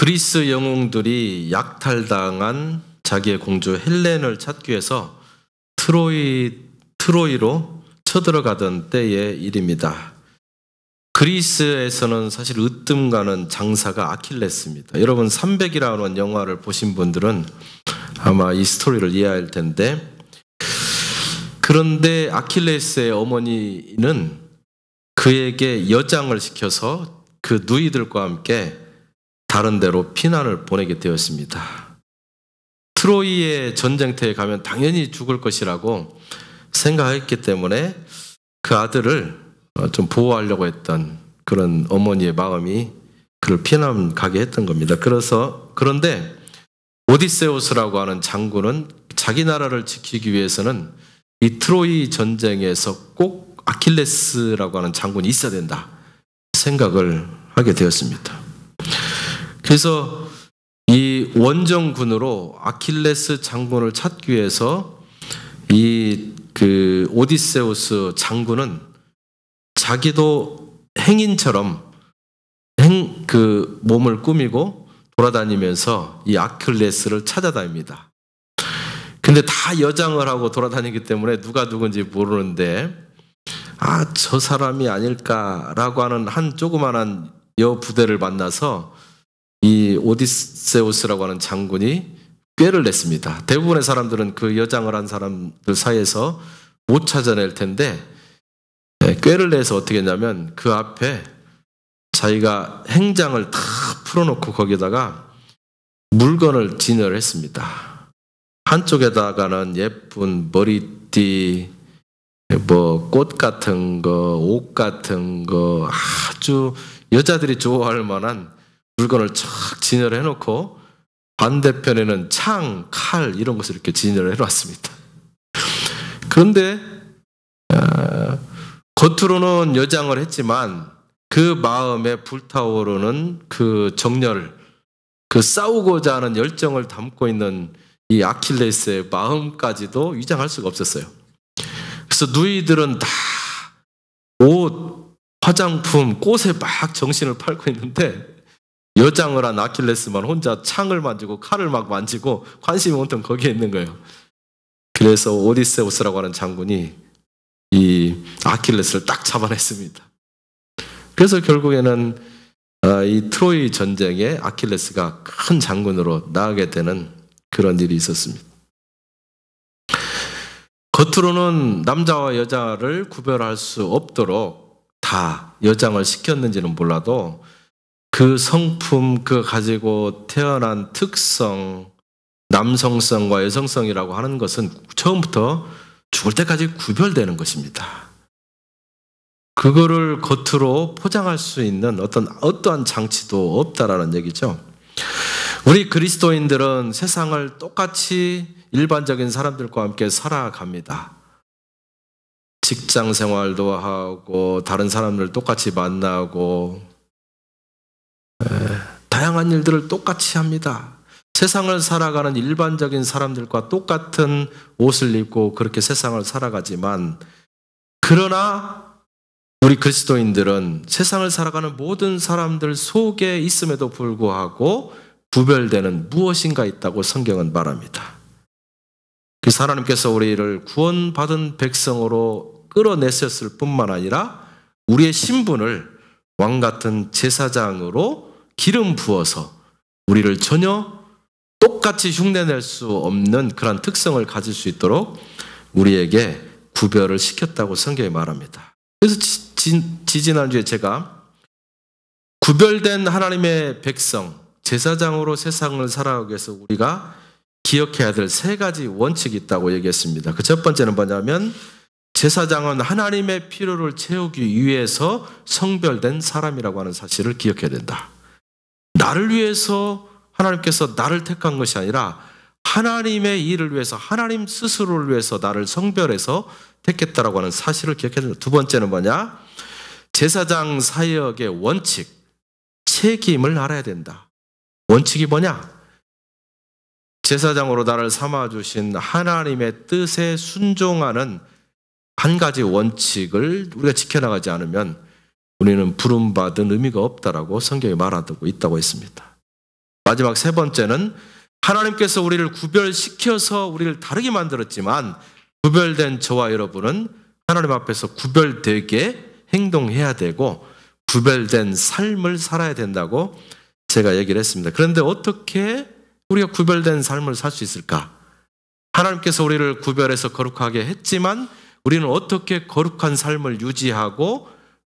그리스 영웅들이 약탈당한 자기의 공주 헬렌을 찾기 위해서 트로이로 쳐들어가던 때의 일입니다. 그리스에서는 사실 으뜸 가는 장사가 아킬레스입니다. 여러분 300이라는 영화를 보신 분들은 아마 이 스토리를 이해할 텐데, 그런데 아킬레스의 어머니는 그에게 여장을 시켜서 그 누이들과 함께 다른 데로 피난을 보내게 되었습니다. 트로이의 전쟁터에 가면 당연히 죽을 것이라고 생각했기 때문에 그 아들을 좀 보호하려고 했던 그런 어머니의 마음이 그를 피난 가게 했던 겁니다. 그런데 오디세우스라고 하는 장군은 자기 나라를 지키기 위해서는 이 트로이 전쟁에서 꼭 아킬레스라고 하는 장군이 있어야 된다 생각을 하게 되었습니다. 그래서 이 원정군으로 아킬레스 장군을 찾기 위해서 그 오디세우스 장군은 자기도 행인처럼 그 몸을 꾸미고 돌아다니면서 이 아킬레스를 찾아다닙니다. 근데 다 여장을 하고 돌아다니기 때문에 누가 누군지 모르는데, 저 사람이 아닐까라고 하는 한 조그만한 여부대를 만나서 이 오디세우스라고 하는 장군이 꾀를 냈습니다. 대부분의 사람들은 그 여장을 한 사람들 사이에서 못 찾아낼 텐데, 꾀를 내서 어떻게 했냐면 그 앞에 자기가 행장을 다 풀어놓고 거기다가 물건을 진열을 했습니다. 한쪽에다가는 예쁜 머리띠, 꽃 같은 거, 옷 같은 거, 아주 여자들이 좋아할 만한 물건을 쫙 진열해 놓고 반대편에는 창, 칼 이런 것을 이렇게 진열해 놨습니다. 그런데 겉으로는 여장을 했지만 그 마음에 불타오르는 그 정열, 그 싸우고자 하는 열정을 담고 있는 이 아킬레스의 마음까지도 위장할 수가 없었어요. 그래서 누이들은 다 옷, 화장품, 꽃에 막 정신을 팔고 있는데 여장을 한 아킬레스만 혼자 창을 만지고 칼을 막 만지고 관심이 온통 거기에 있는 거예요. 그래서 오디세우스라고 하는 장군이 이 아킬레스를 딱 잡아냈습니다. 그래서 결국에는 이 트로이 전쟁에 아킬레스가 큰 장군으로 나가게 되는 그런 일이 있었습니다. 겉으로는 남자와 여자를 구별할 수 없도록 다 여장을 시켰는지는 몰라도 그 성품, 그 가지고 태어난 특성, 남성성과 여성성이라고 하는 것은 처음부터 죽을 때까지 구별되는 것입니다. 그거를 겉으로 포장할 수 있는 어떠한 장치도 없다라는 얘기죠. 우리 그리스도인들은 세상을 똑같이 일반적인 사람들과 함께 살아갑니다. 직장 생활도 하고 다른 사람들 똑같이 만나고 다양한 일들을 똑같이 합니다. 세상을 살아가는 일반적인 사람들과 똑같은 옷을 입고 그렇게 세상을 살아가지만, 그러나 우리 그리스도인들은 세상을 살아가는 모든 사람들 속에 있음에도 불구하고 구별되는 무엇인가 있다고 성경은 말합니다. 그래서 하나님께서 우리를 구원받은 백성으로 끌어내셨을 뿐만 아니라 우리의 신분을 왕같은 제사장으로 기름 부어서 우리를 전혀 똑같이 흉내낼 수 없는 그런 특성을 가질 수 있도록 우리에게 구별을 시켰다고 성경이 말합니다. 그래서 지지난주에 제가 구별된 하나님의 백성, 제사장으로 세상을 살아가기 위해서 우리가 기억해야 될 3가지 원칙이 있다고 얘기했습니다. 그 첫 번째는 뭐냐면, 제사장은 하나님의 필요를 채우기 위해서 성별된 사람이라고 하는 사실을 기억해야 된다. 나를 위해서 하나님께서 나를 택한 것이 아니라 하나님의 일을 위해서, 하나님 스스로를 위해서 나를 성별해서 택했다라고 하는 사실을 기억해야 된다. 두 번째는 뭐냐? 제사장 사역의 원칙, 책임을 알아야 된다. 원칙이 뭐냐? 제사장으로 나를 삼아주신 하나님의 뜻에 순종하는 한 가지 원칙을 우리가 지켜나가지 않으면 우리는 부름받은 의미가 없다라고 성경이 말하고 있다고 했습니다. 마지막 세 번째는 하나님께서 우리를 구별시켜서 우리를 다르게 만들었지만 구별된 저와 여러분은 하나님 앞에서 구별되게 행동해야 되고 구별된 삶을 살아야 된다고 제가 얘기를 했습니다. 그런데 어떻게 우리가 구별된 삶을 살 수 있을까? 하나님께서 우리를 구별해서 거룩하게 했지만 우리는 어떻게 거룩한 삶을 유지하고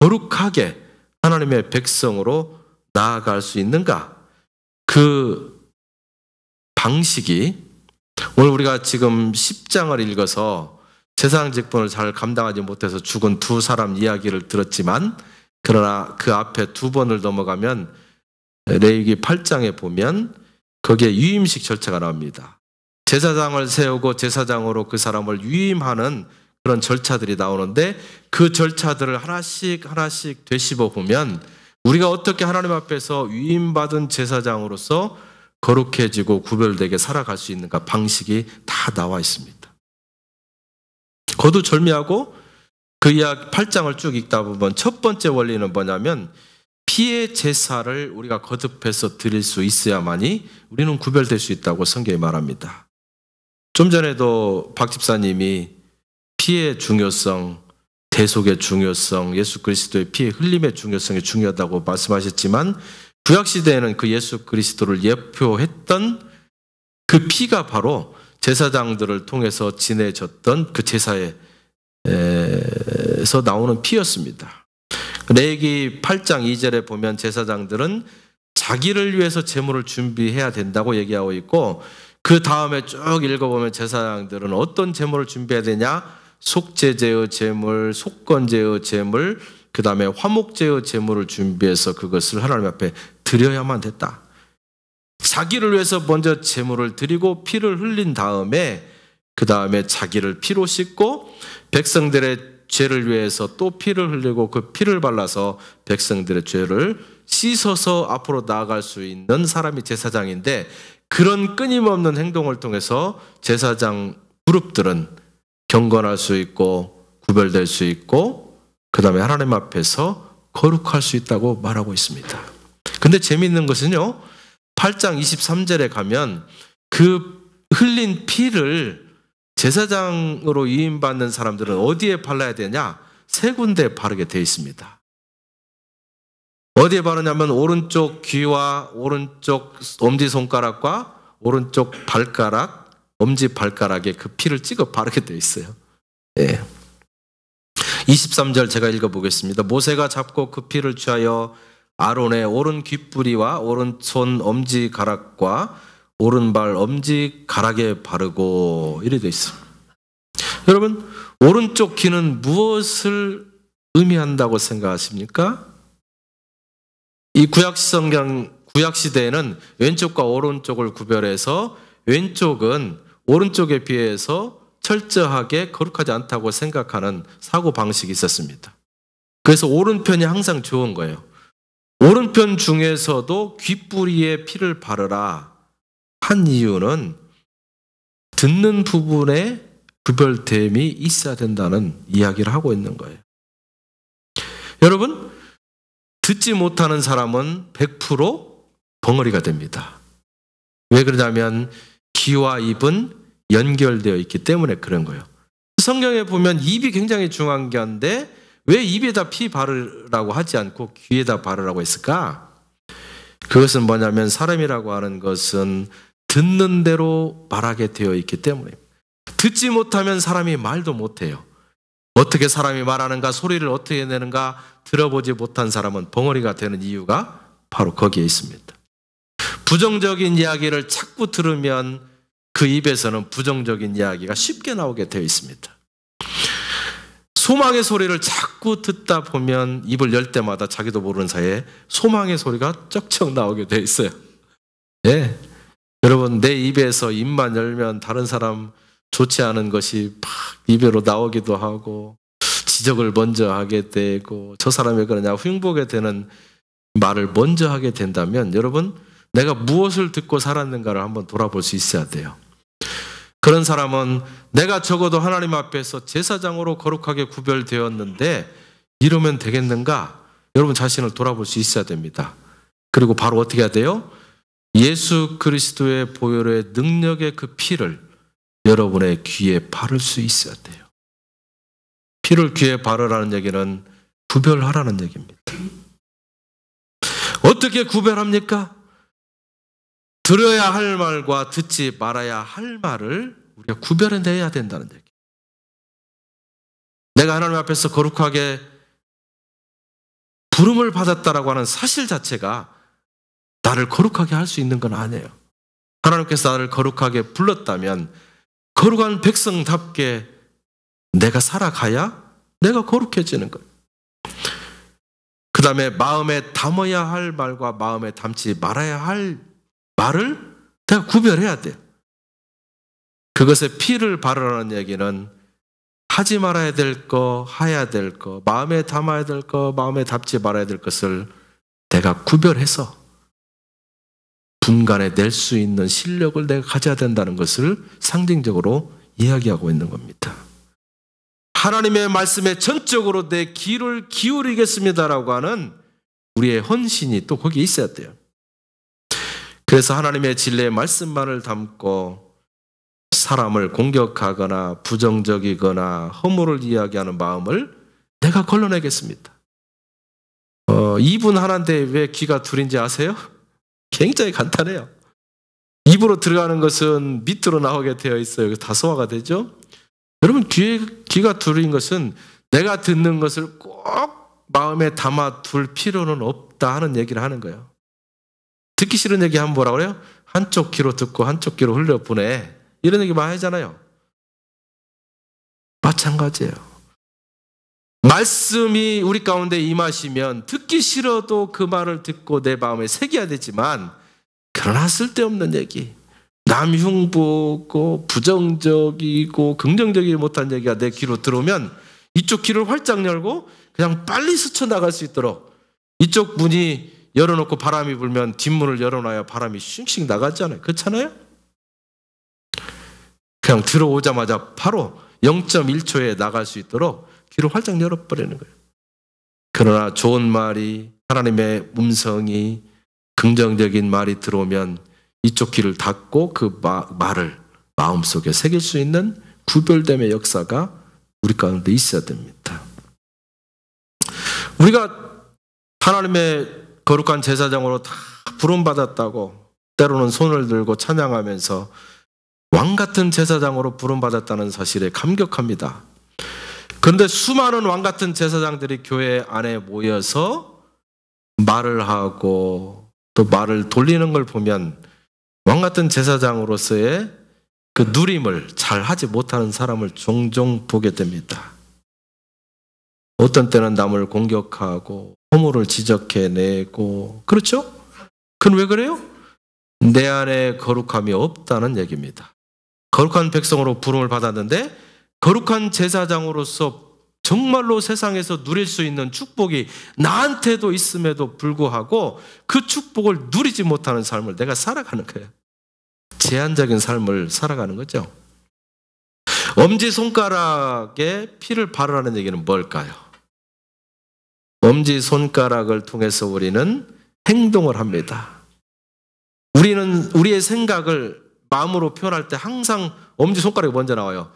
거룩하게 하나님의 백성으로 나아갈 수 있는가? 그 방식이 오늘 우리가 지금 10장을 읽어서 제사장 직분을 잘 감당하지 못해서 죽은 두 사람 이야기를 들었지만 그러나 그 앞에 두 번을 넘어가면 레위기 8장에 보면 거기에 유임식 절차가 나옵니다. 제사장을 세우고 제사장으로 그 사람을 유임하는 그런 절차들이 나오는데 그 절차들을 하나씩 하나씩 되씹어 보면 우리가 어떻게 하나님 앞에서 유임받은 제사장으로서 거룩해지고 구별되게 살아갈 수 있는가 방식이 다 나와 있습니다. 거두절미하고 그 이야기 8장을 쭉 읽다 보면 첫 번째 원리는 뭐냐면 피의 제사를 우리가 거듭해서 드릴 수 있어야만이 우리는 구별될 수 있다고 성경이 말합니다. 좀 전에도 박 집사님이 피의 중요성, 대속의 중요성, 예수 그리스도의 피의 흘림의 중요성이 중요하다고 말씀하셨지만 구약시대에는 그 예수 그리스도를 예표했던 그 피가 바로 제사장들을 통해서 지내졌던 그 제사에서 나오는 피였습니다. 레위기 8장 2절에 보면 제사장들은 자기를 위해서 제물을 준비해야 된다고 얘기하고 있고 그 다음에 쭉 읽어보면 제사장들은 어떤 제물을 준비해야 되냐? 속죄제의 제물, 속건제의 제물, 그 다음에 화목제의 제물을 준비해서 그것을 하나님 앞에 드려야만 됐다. 자기를 위해서 먼저 제물을 드리고 피를 흘린 다음에 그 다음에 자기를 피로 씻고 백성들의 죄를 위해서 또 피를 흘리고 그 피를 발라서 백성들의 죄를 씻어서 앞으로 나아갈 수 있는 사람이 제사장인데 그런 끊임없는 행동을 통해서 제사장 그룹들은 경건할 수 있고 구별될 수 있고 그 다음에 하나님 앞에서 거룩할 수 있다고 말하고 있습니다. 근데 재미있는 것은요 8장 23절에 가면 그 흘린 피를 제사장으로 위임받는 사람들은 어디에 발라야 되냐? 세 군데 바르게 되어 있습니다. 어디에 바르냐면 오른쪽 귀와 오른쪽 엄지손가락과 오른쪽 발가락, 엄지발가락에 그 피를 찍어 바르게 되어 있어요. 네. 23절 제가 읽어보겠습니다. 모세가 잡고 그 피를 취하여 아론의 오른 귓뿌리와 오른손 엄지가락과 오른발 엄지가락에 바르고 이래 되어 있습니다. 여러분 오른쪽 귀는 무엇을 의미한다고 생각하십니까? 이 구약시대에는 왼쪽과 오른쪽을 구별해서 왼쪽은 오른쪽에 비해서 철저하게 거룩하지 않다고 생각하는 사고방식이 있었습니다. 그래서 오른편이 항상 좋은 거예요. 오른편 중에서도 귓뿌리에 피를 바르라 한 이유는 듣는 부분에 구별됨이 있어야 된다는 이야기를 하고 있는 거예요. 여러분 듣지 못하는 사람은 100% 벙어리가 됩니다. 왜 그러냐면 귀와 입은 연결되어 있기 때문에 그런 거예요. 성경에 보면 입이 굉장히 중요한 게 한데 왜 입에다 피 바르라고 하지 않고 귀에다 바르라고 했을까? 그것은 뭐냐면 사람이라고 하는 것은 듣는 대로 말하게 되어 있기 때문에 듣지 못하면 사람이 말도 못해요. 어떻게 사람이 말하는가 소리를 어떻게 내는가 들어보지 못한 사람은 벙어리가 되는 이유가 바로 거기에 있습니다. 부정적인 이야기를 자꾸 들으면 그 입에서는 부정적인 이야기가 쉽게 나오게 되어 있습니다. 소망의 소리를 자꾸 듣다 보면 입을 열 때마다 자기도 모르는 사이에 소망의 소리가 쩍쩍 나오게 되어 있어요. 네. 여러분 내 입에서 입만 열면 다른 사람 좋지 않은 것이 막 입으로 나오기도 하고 지적을 먼저 하게 되고 저 사람이 왜 그러냐 흉보게 되는 말을 먼저 하게 된다면 여러분 내가 무엇을 듣고 살았는가를 한번 돌아볼 수 있어야 돼요. 그런 사람은 내가 적어도 하나님 앞에서 제사장으로 거룩하게 구별되었는데 이러면 되겠는가? 여러분 자신을 돌아볼 수 있어야 됩니다. 그리고 바로 어떻게 해야 돼요? 예수 그리스도의 보혈의 능력의 그 피를 여러분의 귀에 바를 수 있어야 돼요. 피를 귀에 바르라는 얘기는 구별하라는 얘기입니다. 어떻게 구별합니까? 들어야 할 말과 듣지 말아야 할 말을 우리가 구별해내야 된다는 얘기. 내가 하나님 앞에서 거룩하게 부름을 받았다라고 하는 사실 자체가 나를 거룩하게 할 수 있는 건 아니에요. 하나님께서 나를 거룩하게 불렀다면 거룩한 백성답게 내가 살아가야 내가 거룩해지는 거예요. 그 다음에 마음에 담아야 할 말과 마음에 담지 말아야 할 말을 내가 구별해야 돼요. 그것에 피를 바르라는 얘기는 하지 말아야 될 거, 해야 될 거, 마음에 담아야 될 거, 마음에 담지 말아야 될 것을 내가 구별해서 분간해 낼 수 있는 실력을 내가 가져야 된다는 것을 상징적으로 이야기하고 있는 겁니다. 하나님의 말씀에 전적으로 내 귀를 기울이겠습니다라고 하는 우리의 헌신이 또 거기에 있어야 돼요. 그래서 하나님의 진리의 말씀만을 담고 사람을 공격하거나 부정적이거나 허물을 이야기하는 마음을 내가 걸러내겠습니다. 입은 하나인데 왜 귀가 둘인지 아세요? 굉장히 간단해요. 입으로 들어가는 것은 밑으로 나오게 되어 있어요. 다 소화가 되죠? 여러분 귀가 둘인 것은 내가 듣는 것을 꼭 마음에 담아 둘 필요는 없다 하는 얘기를 하는 거예요. 듣기 싫은 얘기 하면 뭐라고 그래요? 한쪽 귀로 듣고 한쪽 귀로 흘려보내. 이런 얘기 많이 하잖아요. 마찬가지예요. 말씀이 우리 가운데 임하시면 듣기 싫어도 그 말을 듣고 내 마음에 새겨야 되지만 그러나 쓸데없는 얘기, 남 흉보고 부정적이고 긍정적이지 못한 얘기가 내 귀로 들어오면 이쪽 귀를 활짝 열고 그냥 빨리 스쳐나갈 수 있도록 이쪽 문이 열어놓고 바람이 불면 뒷문을 열어놔야 바람이 슝슝 나가잖아요. 그렇잖아요? 그냥 들어오자마자 바로 0.1초에 나갈 수 있도록 귀를 활짝 열어버리는 거예요. 그러나 좋은 말이, 하나님의 음성이, 긍정적인 말이 들어오면 이쪽 귀를 닫고 그 말을 마음속에 새길 수 있는 구별됨의 역사가 우리 가운데 있어야 됩니다. 우리가 하나님의 거룩한 제사장으로 다 부름받았다고 때로는 손을 들고 찬양하면서 왕같은 제사장으로 부름받았다는 사실에 감격합니다. 그런데 수많은 왕같은 제사장들이 교회 안에 모여서 말을 하고 또 말을 돌리는 걸 보면 왕같은 제사장으로서의 그 누림을 잘 하지 못하는 사람을 종종 보게 됩니다. 어떤 때는 남을 공격하고 허물을 지적해내고, 그렇죠? 그건 왜 그래요? 내 안에 거룩함이 없다는 얘기입니다. 거룩한 백성으로 부름을 받았는데 거룩한 제사장으로서 정말로 세상에서 누릴 수 있는 축복이 나한테도 있음에도 불구하고 그 축복을 누리지 못하는 삶을 내가 살아가는 거예요. 제한적인 삶을 살아가는 거죠. 엄지손가락에 피를 바르라는 얘기는 뭘까요? 엄지손가락을 통해서 우리는 행동을 합니다. 우리는 우리의 생각을 마음으로 표현할 때 항상 엄지손가락이 먼저 나와요.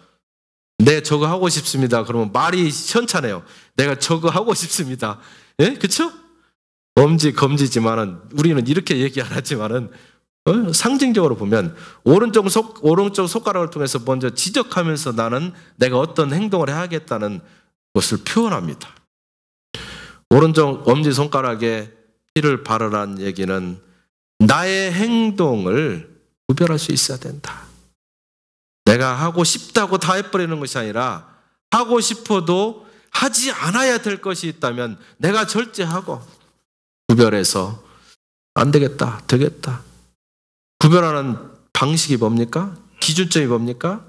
네, 저거 하고 싶습니다. 그러면 말이 시원찮아요. 내가 저거 하고 싶습니다. 예? 그쵸? 엄지, 검지지만은 우리는 이렇게 얘기 안 하지만은 상징적으로 보면 오른쪽 손가락을 통해서 먼저 지적하면서 나는 내가 어떤 행동을 해야겠다는 것을 표현합니다. 오른쪽 엄지손가락에 피를 바르라는 얘기는 나의 행동을 구별할 수 있어야 된다. 내가 하고 싶다고 다 해버리는 것이 아니라 하고 싶어도 하지 않아야 될 것이 있다면 내가 절제하고 구별해서 안 되겠다, 되겠다. 구별하는 방식이 뭡니까? 기준점이 뭡니까?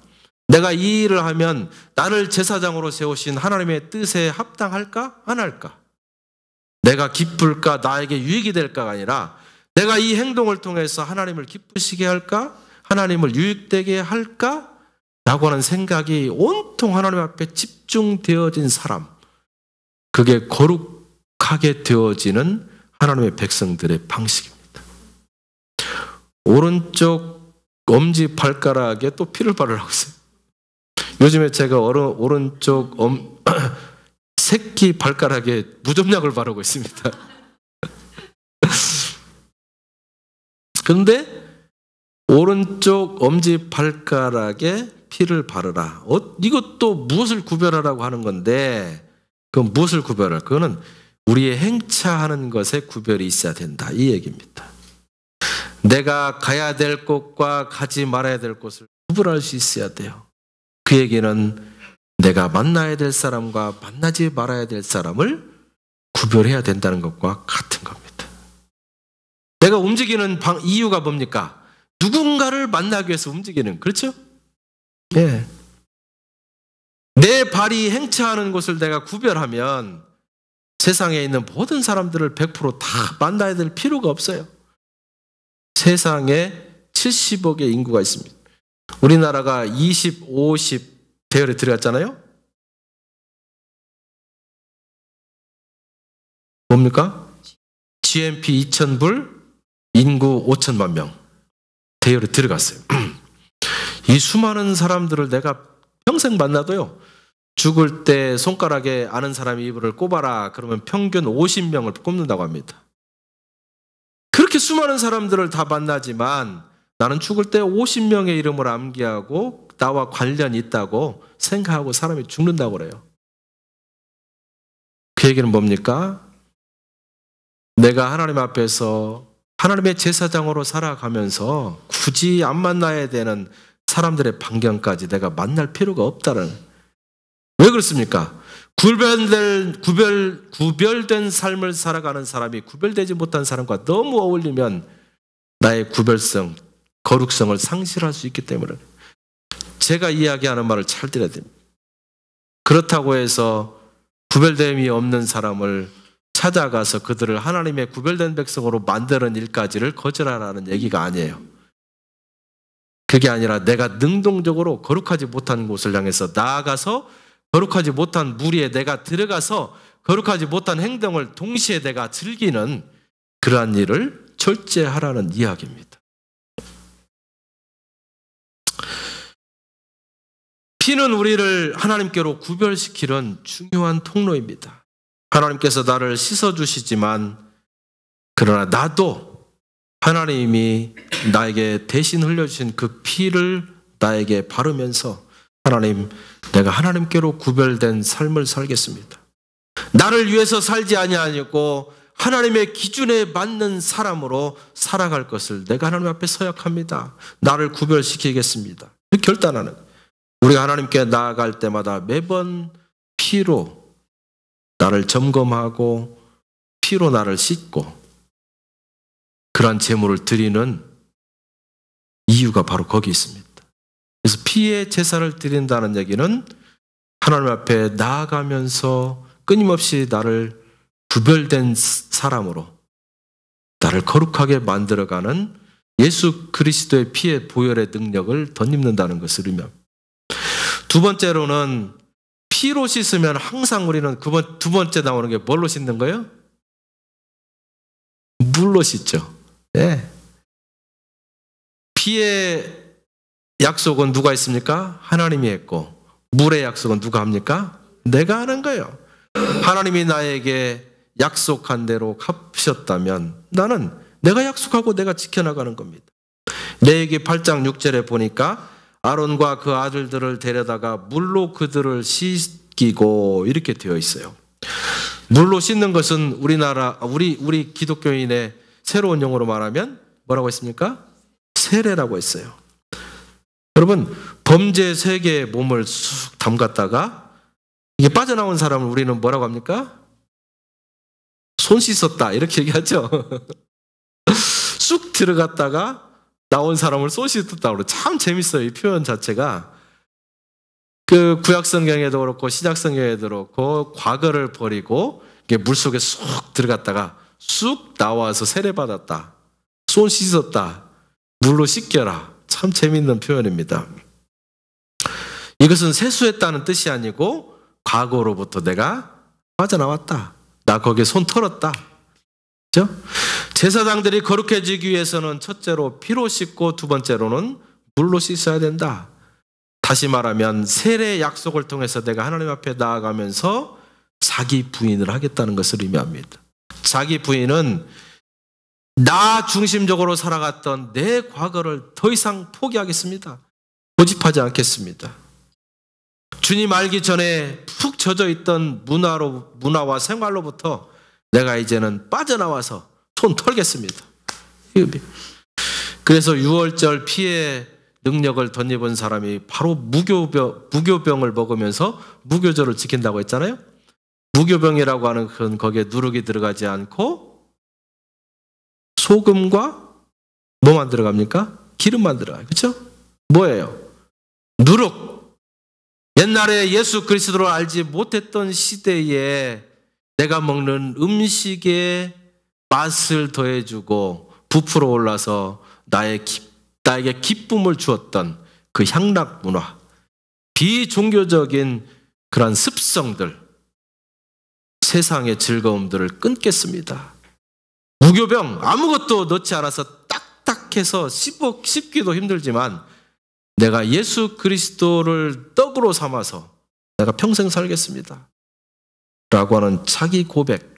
내가 이 일을 하면 나를 제사장으로 세우신 하나님의 뜻에 합당할까? 안 할까? 내가 기쁠까? 나에게 유익이 될까가 아니라 내가 이 행동을 통해서 하나님을 기쁘시게 할까? 하나님을 유익되게 할까? 라고 하는 생각이 온통 하나님 앞에 집중되어진 사람, 그게 거룩하게 되어지는 하나님의 백성들의 방식입니다. 오른쪽 엄지 발가락에 또 피를 바르라고 했어요. 요즘에 제가 오른쪽 새끼 발가락에 무좀약을 바르고 있습니다. 그런데 오른쪽 엄지 발가락에 피를 바르라. 이것도 무엇을 구별하라고 하는 건데, 그건 무엇을 구별할? 그거는 우리의 행차하는 것에 구별이 있어야 된다, 이 얘기입니다. 내가 가야 될 곳과 가지 말아야 될 곳을 구분할 수 있어야 돼요. 그 얘기는 내가 만나야 될 사람과 만나지 말아야 될 사람을 구별해야 된다는 것과 같은 겁니다. 내가 움직이는 이유가 뭡니까? 누군가를 만나기 위해서 움직이는, 그렇죠? 예. 내 발이 행차하는 곳을 내가 구별하면 세상에 있는 모든 사람들을 100% 다 만나야 될 필요가 없어요. 세상에 70억의 인구가 있습니다. 우리나라가 20, 50 대열에 들어갔잖아요. 뭡니까? GNP 2,000불, 인구 5천만 명 대열에 들어갔어요. 이 수많은 사람들을 내가 평생 만나도요, 죽을 때 손가락에 아는 사람의 이불을 꼽아라 그러면 평균 50명을 꼽는다고 합니다. 그렇게 수많은 사람들을 다 만나지만 나는 죽을 때 50명의 이름을 암기하고 나와 관련이 있다고 생각하고 사람이 죽는다고 그래요. 그 얘기는 뭡니까? 내가 하나님 앞에서 하나님의 제사장으로 살아가면서 굳이 안 만나야 되는 사람들의 반경까지 내가 만날 필요가 없다는. 왜 그렇습니까? 구별된 삶을 살아가는 사람이 구별되지 못한 사람과 너무 어울리면 나의 구별성, 거룩성을 상실할 수 있기 때문에 제가 이야기하는 말을 잘 들어야 됩니다. 그렇다고 해서 구별됨이 없는 사람을 찾아가서 그들을 하나님의 구별된 백성으로 만드는 일까지를 거절하라는 얘기가 아니에요. 그게 아니라 내가 능동적으로 거룩하지 못한 곳을 향해서 나아가서 거룩하지 못한 무리에 내가 들어가서 거룩하지 못한 행동을 동시에 내가 즐기는 그러한 일을 절제하라는 이야기입니다. 피는 우리를 하나님께로 구별시키는 중요한 통로입니다. 하나님께서 나를 씻어주시지만 그러나 나도 하나님이 나에게 대신 흘려주신 그 피를 나에게 바르면서 하나님, 내가 하나님께로 구별된 삶을 살겠습니다. 나를 위해서 살지 아니하고 하나님의 기준에 맞는 사람으로 살아갈 것을 내가 하나님 앞에 서약합니다. 나를 구별시키겠습니다. 결단하는, 우리가 하나님께 나아갈 때마다 매번 피로 나를 점검하고 피로 나를 씻고 그러한 제물을 드리는 이유가 바로 거기 있습니다. 그래서 피의 제사를 드린다는 얘기는 하나님 앞에 나아가면서 끊임없이 나를 구별된 사람으로 나를 거룩하게 만들어가는 예수 그리스도의 피의 보혈의 능력을 덧입는다는 것을 의미합니다. 두 번째로는 피로 씻으면 항상 우리는 두 번째 나오는 게 뭘로 씻는 거예요? 물로 씻죠. 네. 피의 약속은 누가 했습니까? 하나님이 했고, 물의 약속은 누가 합니까? 내가 하는 거예요. 하나님이 나에게 약속한 대로 갚으셨다면 나는 내가 약속하고 내가 지켜나가는 겁니다. 레위기 8장 6절에 보니까 아론과 그 아들들을 데려다가 물로 그들을 씻기고 이렇게 되어 있어요. 물로 씻는 것은 우리 기독교인의 새로운 용어로 말하면 뭐라고 했습니까? 세례라고 했어요. 여러분, 범죄 세계에 몸을 쑥 담갔다가 이게 빠져나온 사람을 우리는 뭐라고 합니까? 손 씻었다 이렇게 얘기하죠. 쑥 들어갔다가 나온 사람을 손 씻었다고 그래요. 참 재밌어요, 이 표현 자체가. 그 구약 성경에도 그렇고 신약 성경에도 그렇고 과거를 버리고 물속에 쑥 들어갔다가 쑥 나와서 세례받았다, 손 씻었다, 물로 씻겨라. 참 재밌는 표현입니다. 이것은 세수했다는 뜻이 아니고 과거로부터 내가 빠져나왔다, 나 거기에 손 털었다. 그렇죠? 제사장들이 거룩해지기 위해서는 첫째로 피로 씻고 두 번째로는 물로 씻어야 된다. 다시 말하면 세례 약속을 통해서 내가 하나님 앞에 나아가면서 자기 부인을 하겠다는 것을 의미합니다. 자기 부인은 나 중심적으로 살아갔던 내 과거를 더 이상 포기하겠습니다. 고집하지 않겠습니다. 주님 알기 전에 푹 젖어 있던 문화와 생활로부터 내가 이제는 빠져나와서 손 털겠습니다. 그래서 6월절 피해 능력을 덧입은 사람이 바로 무교병을 먹으면서 무교절을 지킨다고 했잖아요. 무교병이라고 하는 건 거기에 누룩이 들어가지 않고 소금과 뭐만 들어갑니까? 기름만 들어가요. 그렇죠? 뭐예요? 누룩. 옛날에 예수 그리스도를 알지 못했던 시대에 내가 먹는 음식에 맛을 더해주고 부풀어 올라서 나에게 기쁨을 주었던 그 향락 문화, 비종교적인 그런 습성들, 세상의 즐거움들을 끊겠습니다. 무교병 아무것도 넣지 않아서 딱딱해서 씹기도 힘들지만 내가 예수 그리스도를 떡으로 삼아서 내가 평생 살겠습니다 라고 하는 자기 고백,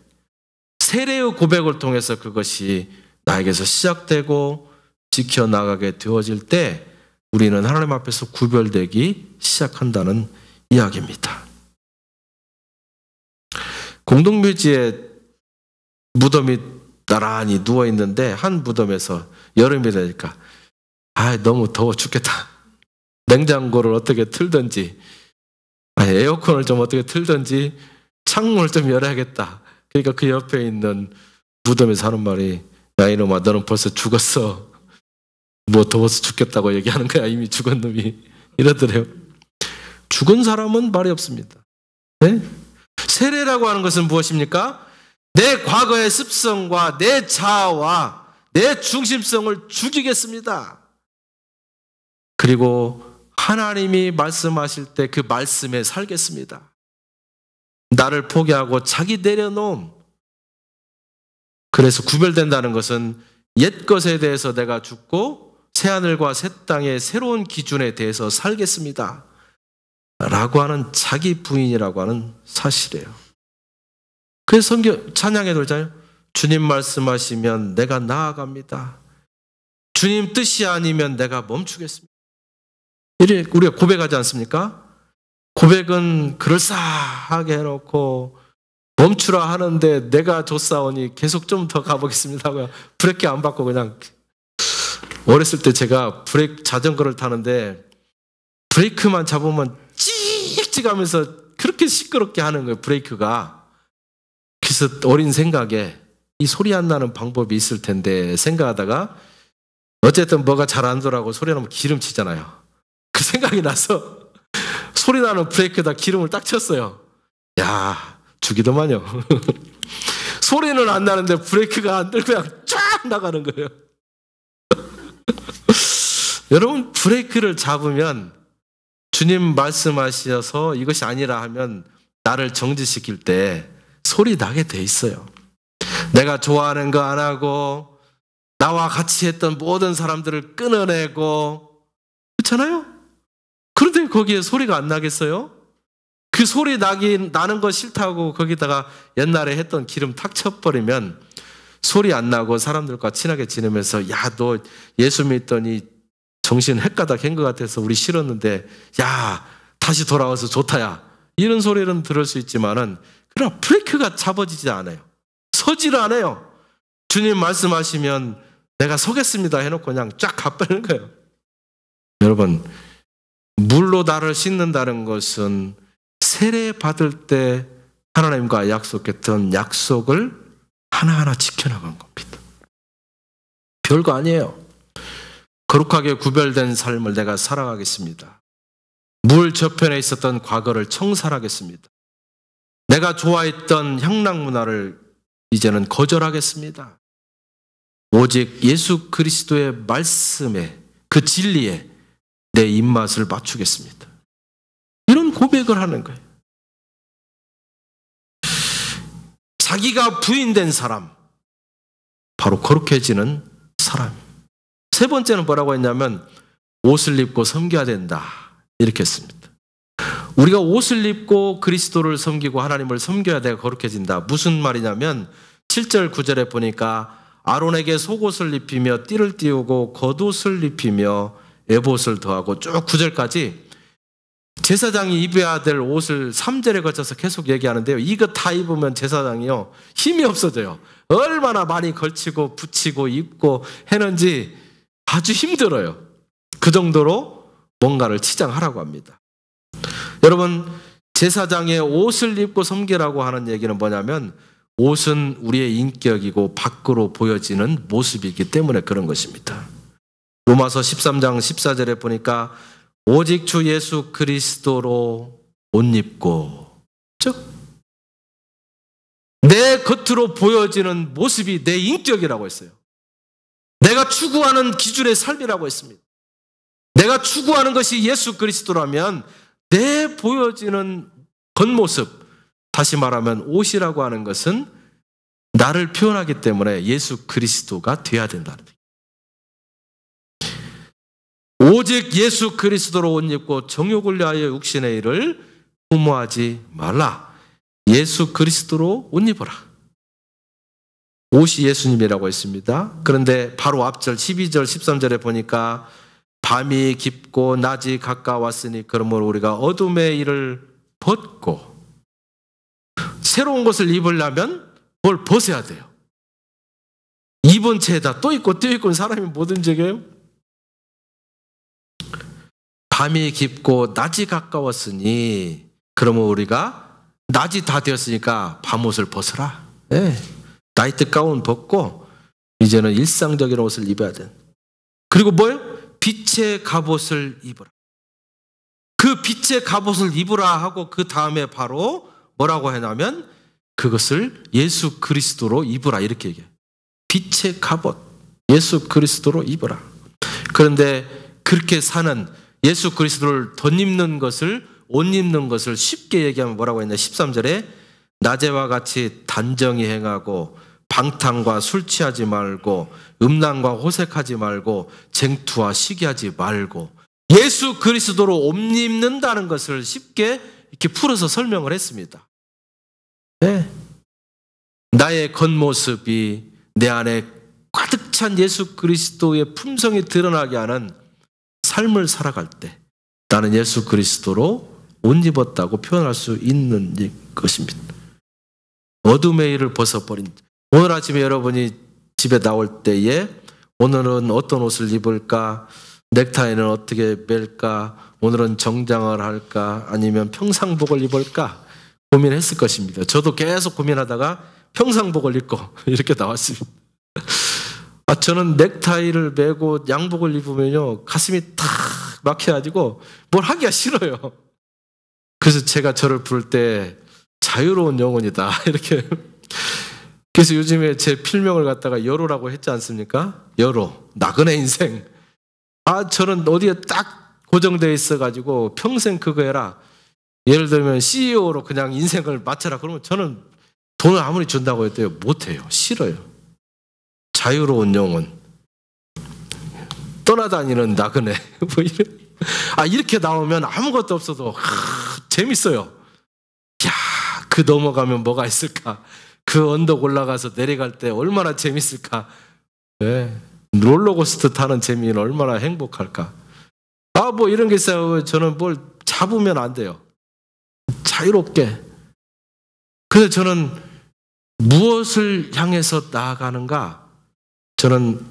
세례의 고백을 통해서 그것이 나에게서 시작되고 지켜나가게 되어질 때 우리는 하나님 앞에서 구별되기 시작한다는 이야기입니다. 공동묘지에 무덤이 나란히 누워있는데 한 무덤에서 여름이 되니까 너무 더워 죽겠다. 냉장고를 어떻게 틀든지 에어컨을 좀 어떻게 틀든지 창문을 좀 열어야겠다. 그러니까 그 옆에 있는 무덤에서 하는 말이 야 이놈아 너는 벌써 죽었어. 뭐 더워서 죽겠다고 얘기하는 거야. 이미 죽은 놈이 이러더래요. 죽은 사람은 말이 없습니다. 네? 세례라고 하는 것은 무엇입니까? 내 과거의 습성과 내 자아와 내 중심성을 죽이겠습니다. 그리고 하나님이 말씀하실 때 그 말씀에 살겠습니다. 나를 포기하고 자기 내려놓음. 그래서 구별된다는 것은 옛 것에 대해서 내가 죽고 새하늘과 새 땅의 새로운 기준에 대해서 살겠습니다 라고 하는 자기 부인이라고 하는 사실이에요. 그래서 성경 찬양에도 있잖아요. 주님 말씀하시면 내가 나아갑니다. 주님 뜻이 아니면 내가 멈추겠습니다. 이래 우리가 고백하지 않습니까? 고백은 그럴싸하게 해놓고 멈추라 하는데 내가 줬사오니 계속 좀 더 가보겠습니다 하고 브레이크 안 받고 그냥. 어렸을 때 제가 자전거를 타는데 브레이크만 잡으면 찍찍 하면서 그렇게 시끄럽게 하는 거예요. 브레이크가. 그래서 어린 생각에 이 소리 안 나는 방법이 있을 텐데 생각하다가 어쨌든 뭐가 잘 안 돌아가고 소리 나면 기름치잖아요. 그 생각이 나서 소리 나는 브레이크에다 기름을 딱 쳤어요. 야 죽이더만요. 소리는 안 나는데 브레이크가 안 들고 그냥 쫙 나가는 거예요. 여러분 브레이크를 잡으면 주님 말씀하셔서 이것이 아니라 하면 나를 정지시킬 때 소리 나게 돼 있어요. 내가 좋아하는 거 안 하고 나와 같이 했던 모든 사람들을 끊어내고 그렇잖아요? 그런데 거기에 소리가 안 나겠어요? 그 소리 나는 거 싫다고 거기다가 옛날에 했던 기름 탁 쳐버리면 소리 안 나고 사람들과 친하게 지내면서 야, 너 예수 믿더니 정신 헷가닥 한 것 같아서 우리 싫었는데 야, 다시 돌아와서 좋다야. 이런 소리는 들을 수 있지만은 그러나 브레이크가 잡아지지 않아요. 서지를 않아요. 주님 말씀하시면 내가 서겠습니다 해놓고 그냥 쫙 가버리는 거예요. 여러분 물로 나를 씻는다는 것은 세례 받을 때 하나님과 약속했던 약속을 하나하나 지켜나간 겁니다. 별거 아니에요. 거룩하게 구별된 삶을 내가 살아가겠습니다. 물 저편에 있었던 과거를 청산하겠습니다. 내가 좋아했던 향락 문화를 이제는 거절하겠습니다. 오직 예수 그리스도의 말씀에 그 진리에 내 입맛을 맞추겠습니다. 이런 고백을 하는 거예요. 자기가 부인된 사람, 바로 거룩해지는 사람. 세 번째는 뭐라고 했냐면 옷을 입고 섬겨야 된다. 이렇게 했습니다. 우리가 옷을 입고 그리스도를 섬기고 하나님을 섬겨야 내가 거룩해진다. 무슨 말이냐면 7절 9절에 보니까 아론에게 속옷을 입히며 띠를 띄우고 겉옷을 입히며 에봇을 더하고 쭉 9절까지 제사장이 입어야 될 옷을 3절에 거쳐서 계속 얘기하는데요. 이거 다 입으면 제사장이요 힘이 없어져요. 얼마나 많이 걸치고 붙이고 입고 했는지 아주 힘들어요. 그 정도로 뭔가를 치장하라고 합니다. 여러분, 제사장의 옷을 입고 섬기라고 하는 얘기는 뭐냐면 옷은 우리의 인격이고 밖으로 보여지는 모습이기 때문에 그런 것입니다. 로마서 13장 14절에 보니까 오직 주 예수 그리스도로 옷 입고, 즉 내 겉으로 보여지는 모습이 내 인격이라고 했어요. 내가 추구하는 기준의 삶이라고 했습니다. 내가 추구하는 것이 예수 그리스도라면 내 보여지는 겉모습, 다시 말하면 옷이라고 하는 것은 나를 표현하기 때문에 예수 그리스도가 돼야 된다는 거예요. 오직 예수 그리스도로 옷 입고 정욕을 위하여 육신의 일을 도모하지 말라. 예수 그리스도로 옷 입어라. 옷이 예수님이라고 했습니다. 그런데 바로 앞절 12절 13절에 보니까 밤이 깊고 낮이 가까웠으니 그러므로 우리가 어둠의 일을 벗고, 새로운 것을 입으려면 뭘 벗어야 돼요. 입은 채에다 또 입고 또 입고 사람이 못 움직여요. 밤이 깊고 낮이 가까웠으니 그러면 우리가 낮이 다 되었으니까 밤옷을 벗어라. 네. 나이트 가운 벗고 이제는 일상적인 옷을 입어야 돼. 그리고 뭘? 빛의 갑옷을 입으라. 그 빛의 갑옷을 입으라 하고 그 다음에 바로 뭐라고 하냐면 그것을 예수 그리스도로 입으라 이렇게 얘기해요. 빛의 갑옷, 예수 그리스도로 입으라. 그런데 그렇게 사는 예수 그리스도를 덧입는 것을, 옷 입는 것을 쉽게 얘기하면 뭐라고 했냐. 13절에 낮에와 같이 단정히 행하고 방탕과 술 취하지 말고 음란과 호색하지 말고 쟁투와 시기하지 말고, 예수 그리스도로 옷 입는다는 것을 쉽게 이렇게 풀어서 설명을 했습니다. 네. 나의 겉모습이 내 안에 가득 찬 예수 그리스도의 품성이 드러나게 하는 삶을 살아갈 때 나는 예수 그리스도로 옷 입었다고 표현할 수 있는 것입니다. 어둠의 일을 벗어버린, 오늘 아침에 여러분이 집에 나올 때에 오늘은 어떤 옷을 입을까, 넥타이는 어떻게 멜까, 오늘은 정장을 할까 아니면 평상복을 입을까 고민했을 것입니다. 저도 계속 고민하다가 평상복을 입고 이렇게 나왔습니다. 저는 넥타이를 매고 양복을 입으면요 가슴이 탁 막혀가지고 뭘 하기가 싫어요. 그래서 제가 저를 부를 때 자유로운 영혼이다 이렇게. 그래서 요즘에 제 필명을 갖다가 여로라고 했지 않습니까? 여로, 나그네 인생. 저는 어디에 딱 고정되어 있어가지고 평생 그거 해라. 예를 들면 CEO로 그냥 인생을 마쳐라 그러면 저는 돈을 아무리 준다고 해도 못해요. 싫어요. 자유로운 영혼, 떠나다니는 나그네. 이렇게 나오면 아무것도 없어도 재밌어요. 그 넘어가면 뭐가 있을까? 그 언덕 올라가서 내려갈 때 얼마나 재밌을까? 네. 롤러코스터 타는 재미는 얼마나 행복할까? 뭐 이런 게 있어요. 저는 뭘 잡으면 안 돼요. 자유롭게. 그래서 저는 무엇을 향해서 나아가는가? 저는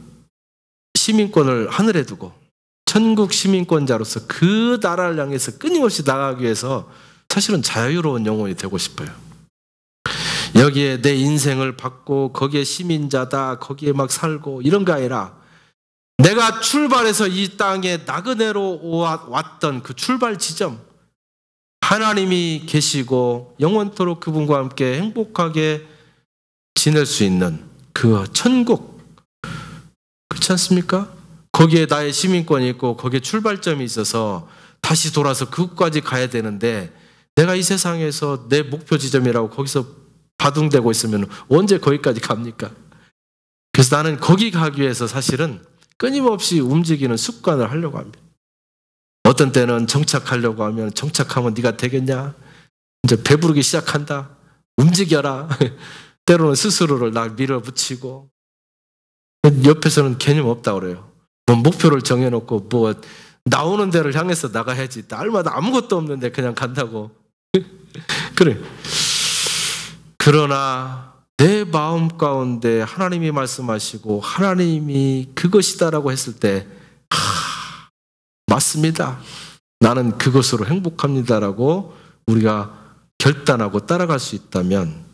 시민권을 하늘에 두고 천국 시민권자로서 그 나라를 향해서 끊임없이 나가기 위해서 사실은 자유로운 영혼이 되고 싶어요. 여기에 내 인생을 받고 거기에 시민자다, 거기에 막 살고 이런 게 아니라 내가 출발해서 이 땅에 나그네로 왔던 그 출발 지점, 하나님이 계시고 영원토록 그분과 함께 행복하게 지낼 수 있는 그 천국, 그렇지 않습니까? 거기에 나의 시민권이 있고 거기에 출발점이 있어서 다시 돌아서 그곳까지 가야 되는데 내가 이 세상에서 내 목표 지점이라고 거기서 바둥대고 있으면 언제 거기까지 갑니까? 그래서 나는 거기 가기 위해서 사실은 끊임없이 움직이는 습관을 하려고 합니다. 어떤 때는 정착하려고 하면 정착하면 네가 되겠냐? 이제 배부르기 시작한다. 움직여라. 때로는 스스로를 나 밀어붙이고 옆에서는 개념 없다 그래요. 뭐 목표를 정해놓고 뭐 나오는 데를 향해서 나가야지. 날마다 아무것도 없는데 그냥 간다고. 그래. 그러나 내 마음 가운데 하나님이 말씀하시고 하나님이 그것이다라고 했을 때 맞습니다. 나는 그것으로 행복합니다라고 우리가 결단하고 따라갈 수 있다면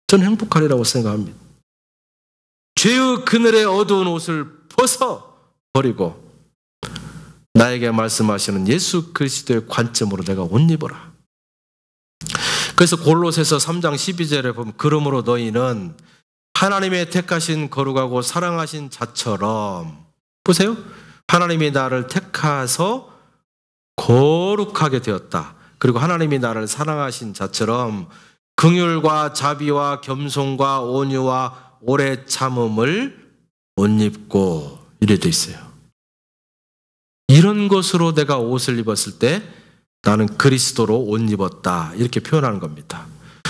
저는 행복하리라고 생각합니다. 죄의 그늘의 어두운 옷을 벗어버리고 나에게 말씀하시는 예수 그리스도의 관점으로 내가 옷 입어라. 그래서 골로새서 3장 12절에 보면 그러므로 너희는 하나님의 택하신 거룩하고 사랑하신 자처럼 보세요. 하나님이 나를 택하서 거룩하게 되었다. 그리고 하나님이 나를 사랑하신 자처럼 긍휼과 자비와 겸손과 온유와 오래 참음을 옷 입고 이래 돼 있어요. 이런 것으로 내가 옷을 입었을 때 나는 그리스도로 옷 입었다. 이렇게 표현하는 겁니다.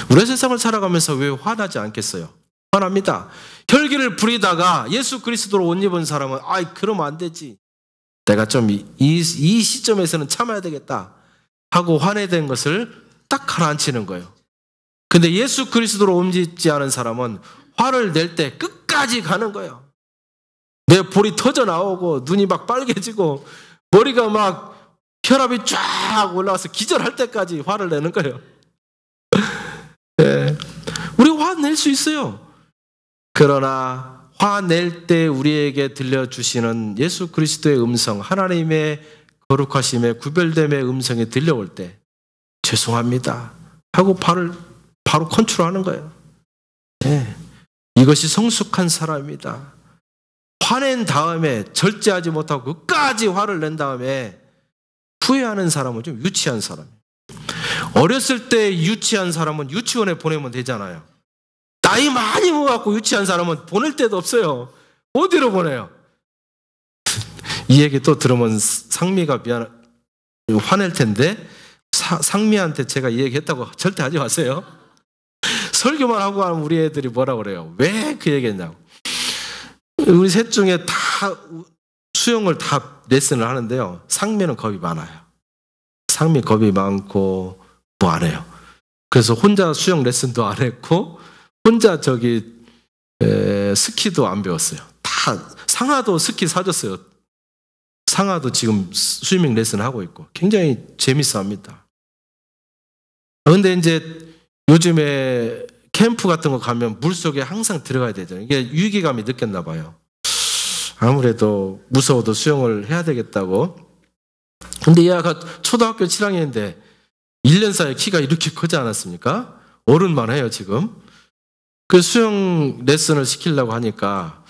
우리 세상을 살아가면서 왜 화나지 않겠어요? 화납니다. 혈기를 부리다가 예수 그리스도로 옷 입은 사람은 아이 그러면 안 되지. 내가 좀 이 시점에서는 참아야 되겠다 하고 화내된 것을 딱 가라앉히는 거예요. 근데 예수 그리스도로 옷 입지 않은 사람은 화를 낼 때 끝까지 가는 거예요. 내 볼이 터져 나오고 눈이 막 빨개지고 머리가 막 혈압이 쫙 올라와서 기절할 때까지 화를 내는 거예요. 네. 우리 화낼 수 있어요. 그러나 화낼 때 우리에게 들려주시는 예수 그리스도의 음성, 하나님의 거룩하심의 구별됨의 음성이 들려올 때 죄송합니다 하고 바로 컨트롤하는 거예요. 네. 이것이 성숙한 사람입니다. 화낸 다음에 절제하지 못하고 끝까지 화를 낸 다음에 후회하는 사람은 좀 유치한 사람이에요. 어렸을 때 유치한 사람은 유치원에 보내면 되잖아요. 나이 많이 먹어갖고 유치한 사람은 보낼 데도 없어요. 어디로 보내요? 이 얘기 또 들으면 상미가 화낼 텐데 상미한테 제가 이 얘기 했다고 절대 하지 마세요. 설교만 하고 하면 우리 애들이 뭐라 그래요? 왜 그 얘기 했냐고. 우리 셋 중에 다 수영을 다 레슨을 하는데요. 상미는 겁이 많아요. 상미 겁이 많고 뭐 안 해요. 그래서 혼자 수영 레슨도 안 했고 혼자 스키도 안 배웠어요. 다 상하도 스키 사줬어요. 상하도 지금 스위밍 레슨 하고 있고 굉장히 재밌어 합니다. 그런데 이제 요즘에 캠프 같은 거 가면 물속에 항상 들어가야 되잖아요. 이게 위기감이 느꼈나 봐요. 아무래도 무서워도 수영을 해야 되겠다고. 근데 얘가 초등학교 7학년인데 1년 사이에 키가 이렇게 크지 않았습니까? 어른만 해요 지금. 그 수영 레슨을 시키려고 하니까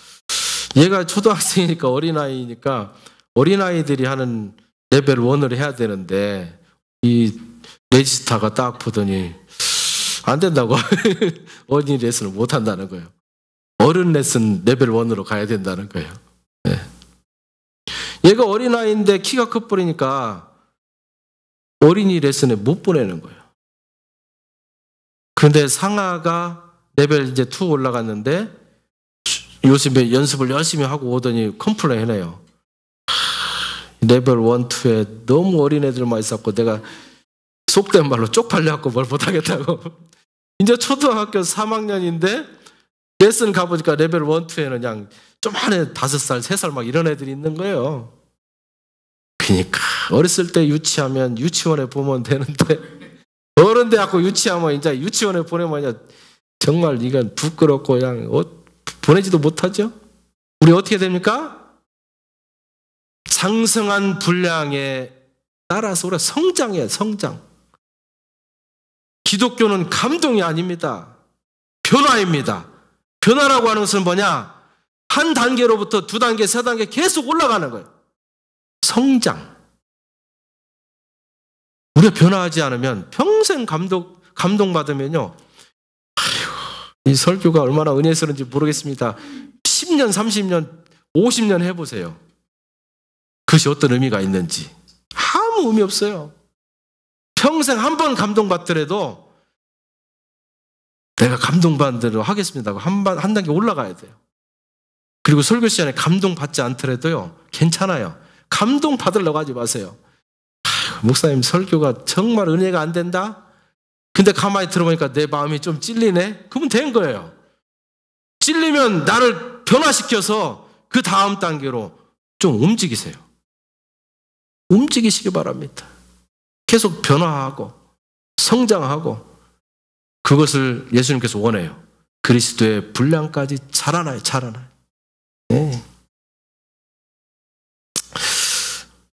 얘가 초등학생이니까 어린아이니까 어린아이들이 하는 레벨 1을 해야 되는데 이 레지스타가 딱 보더니 안 된다고. 어린이 레슨을 못 한다는 거예요. 어른 레슨 레벨 1으로 가야 된다는 거예요. 네. 얘가 어린아이인데 키가 커버리니까 어린이 레슨에 못 보내는 거예요. 그런데 상아가 레벨 이제 2 올라갔는데 요즘에 연습을 열심히 하고 오더니 컴플레인 해내요. 레벨 1, 2에 너무 어린애들만 있었고 내가 속된 말로 쪽팔려갖고 뭘 못하겠다고. 이제 초등학교 3학년인데 레슨 가보니까 레벨 1, 2에는 그냥 좀 안에 5살, 3살 막 이런 애들이 있는 거예요. 그러니까 어렸을 때 유치하면 유치원에 보면 되는데 어른 돼갖고 유치하면 이제 유치원에 보내면 정말 이건 부끄럽고 그냥 보내지도 못하죠. 우리 어떻게 됩니까? 상승한 분량에 따라서 우리가 성장이에요. 성장. 기독교는 감동이 아닙니다. 변화입니다. 변화라고 하는 것은 뭐냐? 한 단계로부터 2단계, 3단계 계속 올라가는 거예요. 성장. 우리가 변화하지 않으면 평생 감동받으면요. 아휴, 이 설교가 얼마나 은혜스러운지 모르겠습니다. 10년, 30년, 50년 해보세요. 그것이 어떤 의미가 있는지. 아무 의미 없어요. 평생 한 번 감동받더라도 내가 감동받은 대로 하겠습니다 하고 한 단계 올라가야 돼요. 그리고 설교 시간에 감동받지 않더라도요, 괜찮아요. 감동받으려고 하지 마세요. 목사님 설교가 정말 은혜가 안 된다? 근데 가만히 들어보니까 내 마음이 좀 찔리네? 그러면 된 거예요. 찔리면 나를 변화시켜서 그 다음 단계로 좀 움직이세요. 움직이시기 바랍니다. 계속 변화하고 성장하고 그것을 예수님께서 원해요. 그리스도의 분량까지 자라나요. 네.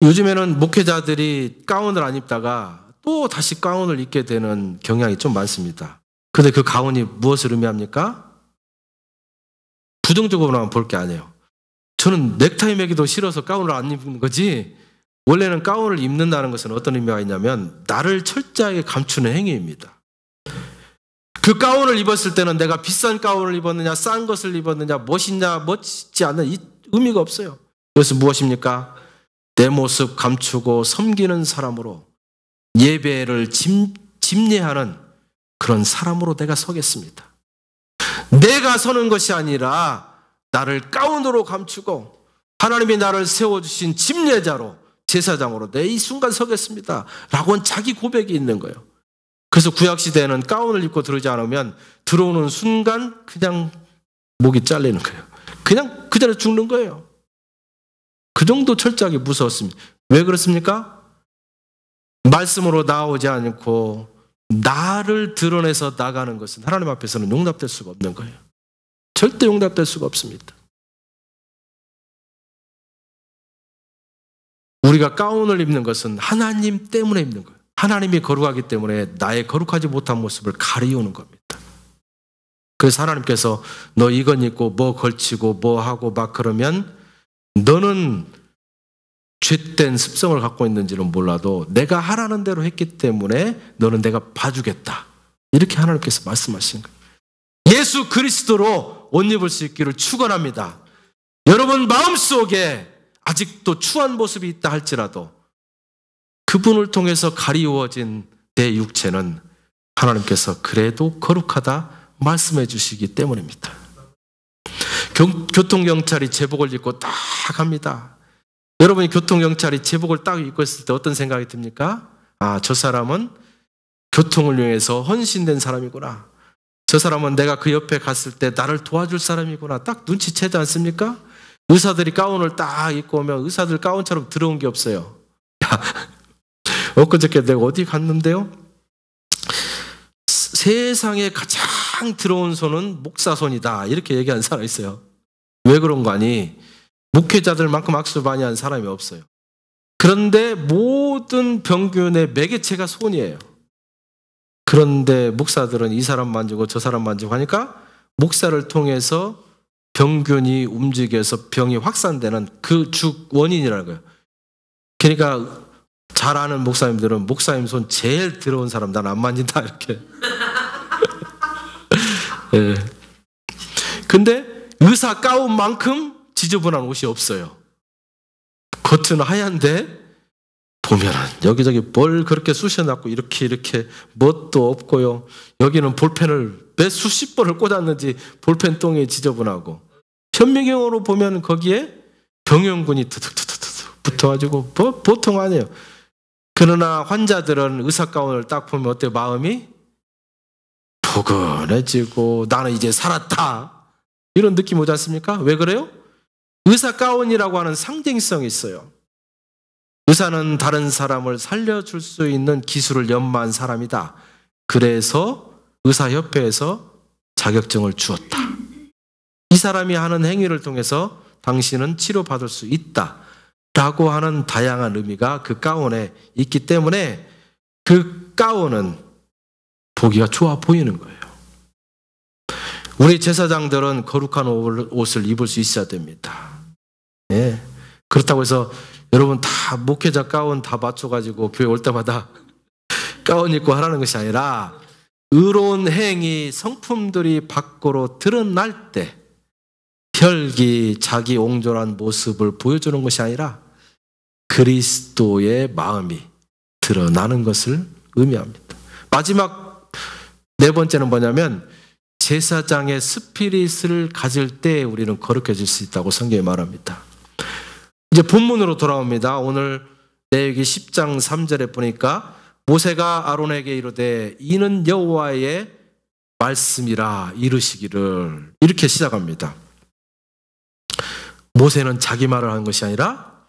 요즘에는 목회자들이 가운을 안 입다가 또 다시 가운을 입게 되는 경향이 좀 많습니다. 그런데 그 가운이 무엇을 의미합니까? 부정적으로만 볼 게 아니에요. 저는 넥타이 매기도 싫어서 가운을 안 입는 거지, 원래는 가운을 입는다는 것은 어떤 의미가 있냐면 나를 철저하게 감추는 행위입니다. 그 가운을 입었을 때는 내가 비싼 가운을 입었느냐, 싼 것을 입었느냐, 멋있냐, 멋있지 않는 이 의미가 없어요. 그것은 무엇입니까? 내 모습 감추고 섬기는 사람으로, 예배를 집례하는 그런 사람으로 내가 서겠습니다. 내가 서는 것이 아니라 나를 가운으로 감추고 하나님이 나를 세워주신 집례자로, 제사장으로 내 이 순간 서겠습니다 라고는 자기 고백이 있는 거예요. 그래서 구약시대에는 가운을 입고 들어오지 않으면 들어오는 순간 그냥 목이 잘리는 거예요. 그냥 그 자리에 죽는 거예요. 그 정도 철저하게 무서웠습니다. 왜 그렇습니까? 말씀으로 나오지 않고 나를 드러내서 나가는 것은 하나님 앞에서는 용납될 수가 없는 거예요. 절대 용납될 수가 없습니다. 우리가 가운을 입는 것은 하나님 때문에 입는 거예요. 하나님이 거룩하기 때문에 나의 거룩하지 못한 모습을 가리우는 겁니다. 그래서 하나님께서 너 이건 입고 뭐 걸치고 뭐 하고 막 그러면 너는 죄된 습성을 갖고 있는지는 몰라도 내가 하라는 대로 했기 때문에 너는 내가 봐주겠다. 이렇게 하나님께서 말씀하신 거예요. 예수 그리스도로 옷 입을 수 있기를 축원합니다. 여러분 마음속에 아직도 추한 모습이 있다 할지라도 그분을 통해서 가리워진 내 육체는 하나님께서 그래도 거룩하다 말씀해 주시기 때문입니다. 교통경찰이 제복을 입고 딱 합니다. 여러분이 교통경찰이 제복을 딱 입고 있을 때 어떤 생각이 듭니까? 아, 저 사람은 교통을 위해서 헌신된 사람이구나. 저 사람은 내가 그 옆에 갔을 때 나를 도와줄 사람이구나. 딱 눈치채지 않습니까? 의사들이 가운을 딱 입고 오면 의사들 가운처럼 들어온 게 없어요. 엊그저께 내가 어디 갔는데요? 세상에 가장 들어온 손은 목사 손이다. 이렇게 얘기하는 사람이 있어요. 왜 그런 거 아니? 목회자들만큼 악수 많이 한 사람이 없어요. 그런데 모든 병균의 매개체가 손이에요. 그런데 목사들은 이 사람 만지고 저 사람 만지고 하니까 목사를 통해서 병균이 움직여서 병이 확산되는 그 주 원인이라는 거예요. 그러니까 잘 아는 목사님들은 목사님 손 제일 더러운 사람 난 안 만진다 이렇게. 예. 근데 의사 가운만큼 지저분한 옷이 없어요. 겉은 하얀데 보면 여기저기 뭘 그렇게 쑤셔놨고 이렇게 뭣도 없고요. 여기는 볼펜을 몇 수십 번을 꽂았는지 볼펜 똥이 지저분하고, 현미경으로 보면 거기에 병영군이 두둑두둑 붙어가지고 뭐 보통 아니에요. 그러나 환자들은 의사 가운을 딱 보면 어때요? 마음이 포근해지고 나는 이제 살았다 이런 느낌 오지 않습니까? 왜 그래요? 의사 가운이라고 하는 상징성이 있어요. 의사는 다른 사람을 살려줄 수 있는 기술을 연마한 사람이다. 그래서 의사협회에서 자격증을 주었다. 이 사람이 하는 행위를 통해서 당신은 치료받을 수 있다 라고 하는 다양한 의미가 그 가운에 있기 때문에 그 가운은 보기가 좋아 보이는 거예요. 우리 제사장들은 거룩한 옷을 입을 수 있어야 됩니다. 네. 그렇다고 해서 여러분 다 목회자 가운 다 맞춰가지고 교회 올 때마다 가운 입고 하라는 것이 아니라 의로운 행위, 성품들이 밖으로 드러날 때 혈기, 자기 옹졸한 모습을 보여주는 것이 아니라 그리스도의 마음이 드러나는 것을 의미합니다. 마지막 네 번째는 뭐냐면 제사장의 스피릿을 가질 때 우리는 거룩해질 수 있다고 성경이 말합니다. 이제 본문으로 돌아옵니다. 오늘 레위기 10장 3절에 보니까 모세가 아론에게 이르되 이는 여호와의 말씀이라 이르시기를, 이렇게 시작합니다. 모세는 자기 말을 한 것이 아니라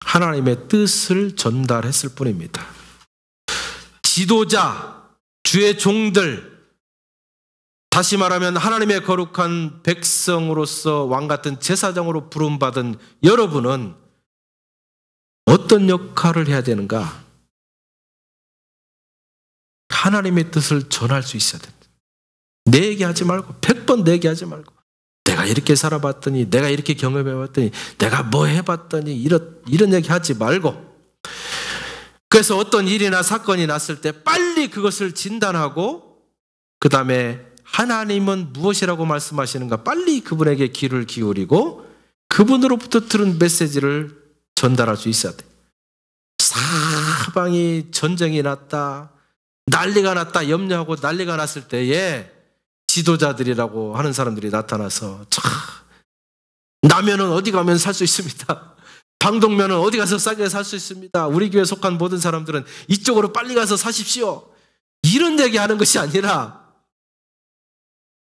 하나님의 뜻을 전달했을 뿐입니다. 지도자, 주의 종들, 다시 말하면 하나님의 거룩한 백성으로서 왕같은 제사장으로 부름받은 여러분은 어떤 역할을 해야 되는가? 하나님의 뜻을 전할 수 있어야 된다. 내 얘기하지 말고, 100번 내 얘기하지 말고, 내가 이렇게 살아봤더니, 내가 이렇게 경험해봤더니, 내가 뭐 해봤더니, 이런 얘기 하지 말고, 그래서 어떤 일이나 사건이 났을 때 빨리 그것을 진단하고, 그 다음에 하나님은 무엇이라고 말씀하시는가 빨리 그분에게 귀를 기울이고 그분으로부터 들은 메시지를 전달할 수 있어야 돼. 사방이 전쟁이 났다, 난리가 났다, 염려하고 난리가 났을 때에 지도자들이라고 하는 사람들이 나타나서 라면은 어디 가면 살 수 있습니다. 방독면은 어디 가서 싸게 살 수 있습니다. 우리 교회에 속한 모든 사람들은 이쪽으로 빨리 가서 사십시오. 이런 얘기하는 것이 아니라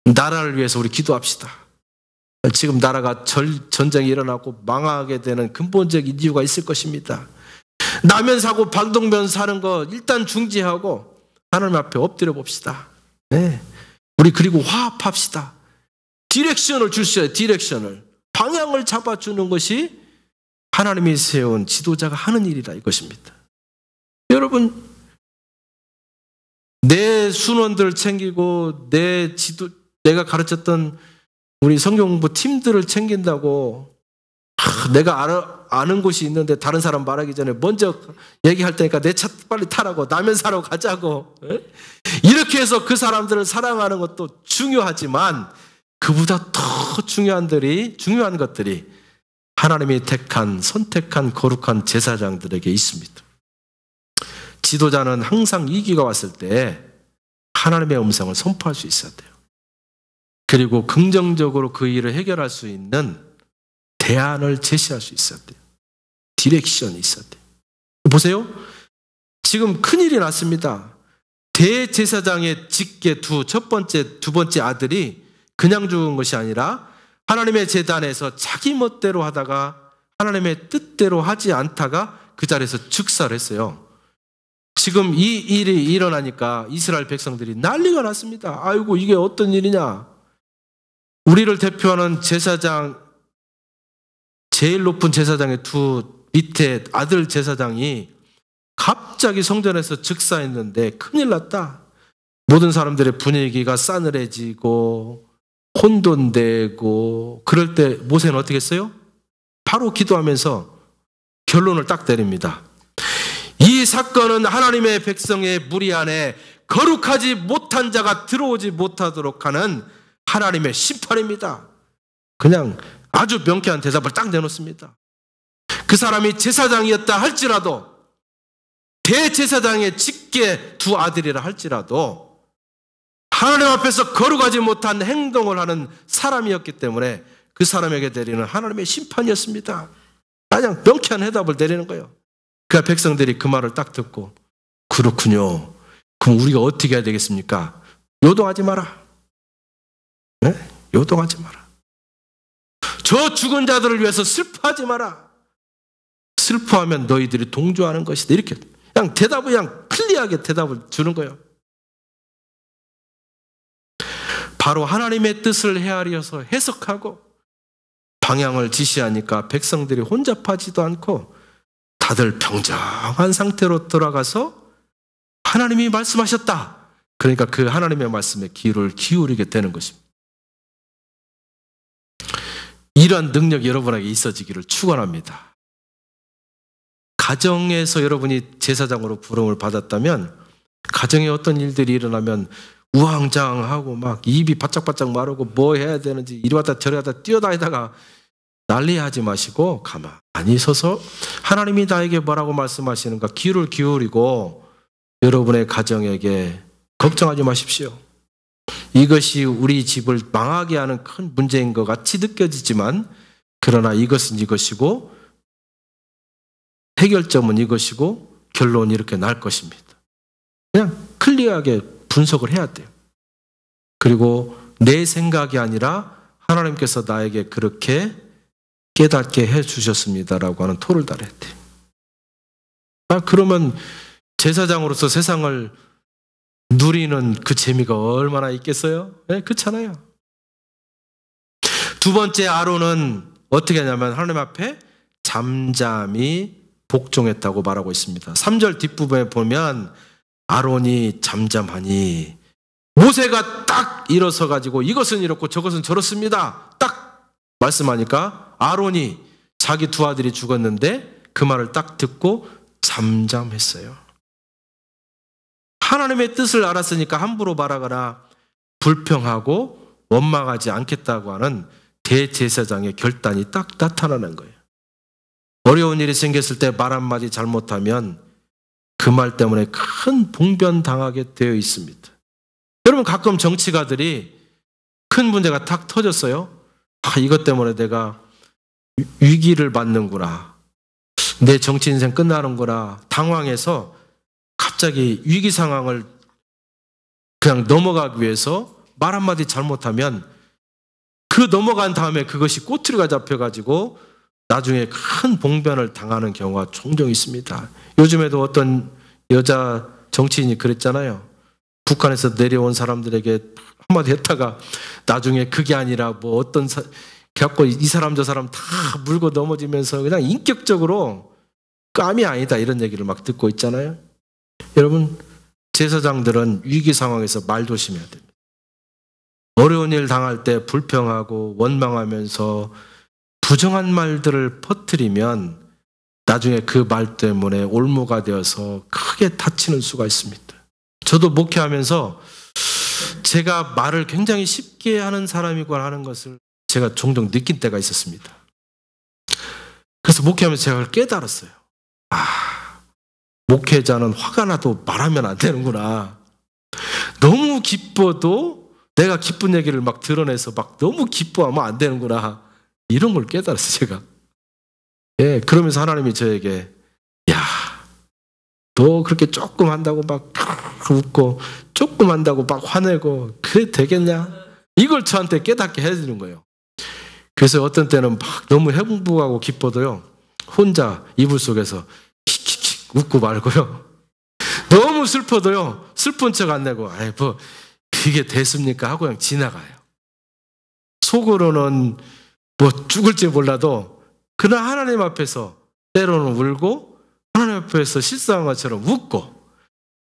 나라를 위해서 우리 기도합시다. 지금 나라가 전쟁이 일어나고 망하게 되는 근본적인 이유가 있을 것입니다. 라면 사고 방독면 사는 거 일단 중지하고 하나님 앞에 엎드려 봅시다. 네. 우리 그리고 화합합시다. 디렉션을 주셔야, 디렉션을, 방향을 잡아주는 것이 하나님이 세운 지도자가 하는 일이라 이것입니다. 여러분, 내 순원들 챙기고 내가 가르쳤던 우리 성경공부 팀들을 챙긴다고 내가 아는 곳이 있는데 다른 사람 말하기 전에 먼저 얘기할 테니까 내 차 빨리 타라고, 라면 사러 가자고, 이렇게 해서 그 사람들을 사랑하는 것도 중요하지만 그보다 더 중요한 것들이 하나님이 선택한 거룩한 제사장들에게 있습니다. 지도자는 항상 위기가 왔을 때 하나님의 음성을 선포할 수 있어야 돼요. 그리고 긍정적으로 그 일을 해결할 수 있는 대안을 제시할 수 있어야 돼요. 디렉션이 있어야 돼요. 보세요. 지금 큰일이 났습니다. 대제사장의 직계 두 번째 아들이 그냥 죽은 것이 아니라 하나님의 제단에서 자기 멋대로 하다가 하나님의 뜻대로 하지 않다가 그 자리에서 즉사를 했어요. 지금 이 일이 일어나니까 이스라엘 백성들이 난리가 났습니다. 아이고, 이게 어떤 일이냐. 우리를 대표하는 제사장, 제일 높은 제사장의 두 밑에 아들 제사장이 갑자기 성전에서 즉사했는데 큰일 났다. 모든 사람들의 분위기가 싸늘해지고 혼돈되고, 그럴 때 모세는 어떻게 했어요? 바로 기도하면서 결론을 딱 내립니다. 이 사건은 하나님의 백성의 무리 안에 거룩하지 못한 자가 들어오지 못하도록 하는 하나님의 심판입니다. 그냥 아주 명쾌한 대답을 딱 내놓습니다. 그 사람이 제사장이었다 할지라도, 대제사장의 직계 두 아들이라 할지라도 하나님 앞에서 거룩하지 못한 행동을 하는 사람이었기 때문에 그 사람에게 내리는 하나님의 심판이었습니다. 그냥 명쾌한 해답을 내리는 거예요. 그 백성들이 그 말을 딱 듣고, 그렇군요. 그럼 우리가 어떻게 해야 되겠습니까? 요동하지 마라. 네? 요동하지 마라. 저 죽은 자들을 위해서 슬퍼하지 마라. 슬퍼하면 너희들이 동조하는 것이다. 이렇게 그냥 대답을, 그냥 클리어하게 대답을 주는 거예요. 바로 하나님의 뜻을 헤아려서 해석하고 방향을 지시하니까 백성들이 혼잡하지도 않고 다들 평정한 상태로 돌아가서 하나님이 말씀하셨다. 그러니까 그 하나님의 말씀에 귀를 기울이게 되는 것입니다. 이러한 능력이 여러분에게 있어지기를 축원합니다. 가정에서 여러분이 제사장으로 부름을 받았다면, 가정에 어떤 일들이 일어나면 우왕좌왕하고 막 입이 바짝바짝 마르고 뭐 해야 되는지 이리 왔다 저리 왔다 뛰어다니다가 난리하지 마시고 가만히 서서 하나님이 나에게 뭐라고 말씀하시는가 귀를 기울이고 여러분의 가정에게 걱정하지 마십시오. 이것이 우리 집을 망하게 하는 큰 문제인 것 같이 느껴지지만 그러나 이것은 이것이고 해결점은 이것이고 결론이 이렇게 날 것입니다. 그냥 클리어하게 분석을 해야 돼요. 그리고 내 생각이 아니라 하나님께서 나에게 그렇게 깨닫게 해주셨습니다라고 하는 토를 달아야 돼요. 그러면 제사장으로서 세상을 누리는 그 재미가 얼마나 있겠어요? 네, 그렇잖아요. 두 번째 아론은 어떻게 하냐면 하나님 앞에 잠잠히 복종했다고 말하고 있습니다. 3절 뒷부분에 보면 아론이 잠잠하니 모세가 딱 일어서 가지고 이것은 이렇고 저것은 저렇습니다. 딱 말씀하니까 아론이 자기 두 아들이 죽었는데 그 말을 딱 듣고 잠잠했어요. 하나님의 뜻을 알았으니까 함부로 말하거나 불평하고 원망하지 않겠다고 하는 대제사장의 결단이 딱 나타나는 거예요. 어려운 일이 생겼을 때 말 한마디 잘못하면 그 말 때문에 큰 봉변당하게 되어 있습니다. 여러분 가끔 정치가들이 큰 문제가 탁 터졌어요. 이것 때문에 내가 위기를 맞는구나. 내 정치 인생 끝나는구나. 당황해서 갑자기 위기 상황을 그냥 넘어가기 위해서 말 한마디 잘못하면 그 넘어간 다음에 그것이 꼬투리가 잡혀가지고 나중에 큰 봉변을 당하는 경우가 종종 있습니다. 요즘에도 어떤 여자 정치인이 그랬잖아요. 북한에서 내려온 사람들에게 한마디 했다가 나중에 그게 아니라 뭐 어떤 갖고 이 사람 저 사람 다 물고 넘어지면서 그냥 인격적으로 깜이 아니다 이런 얘기를 막 듣고 있잖아요. 여러분 제사장들은 위기 상황에서 말 조심해야 됩니다. 어려운 일 당할 때 불평하고 원망하면서 부정한 말들을 퍼뜨리면 나중에 그 말 때문에 올무가 되어서 크게 다치는 수가 있습니다. 저도 목회하면서 제가 말을 굉장히 쉽게 하는 사람이구나 하는 것을 제가 종종 느낀 때가 있었습니다. 그래서 목회하면서 제가 깨달았어요. 목회자는 화가 나도 말하면 안 되는구나. 너무 기뻐도 내가 기쁜 얘기를 막 드러내서 막 너무 기뻐하면 안 되는구나. 이런 걸 깨달았어요, 제가. 예, 그러면서 하나님이 저에게, 야, 너 그렇게 조금 한다고 막 웃고, 조금 한다고 막 화내고, 그래 되겠냐? 이걸 저한테 깨닫게 해주는 거예요. 그래서 어떤 때는 막 너무 행복하고 기뻐도요, 혼자 이불 속에서 킥킥킥 웃고 말고요. 너무 슬퍼도요, 슬픈 척 안 내고, 아이, 뭐, 그게 됐습니까? 하고 그냥 지나가요. 속으로는 뭐 죽을지 몰라도 그러나 하나님 앞에서 때로는 울고 하나님 앞에서 실수한 것처럼 웃고,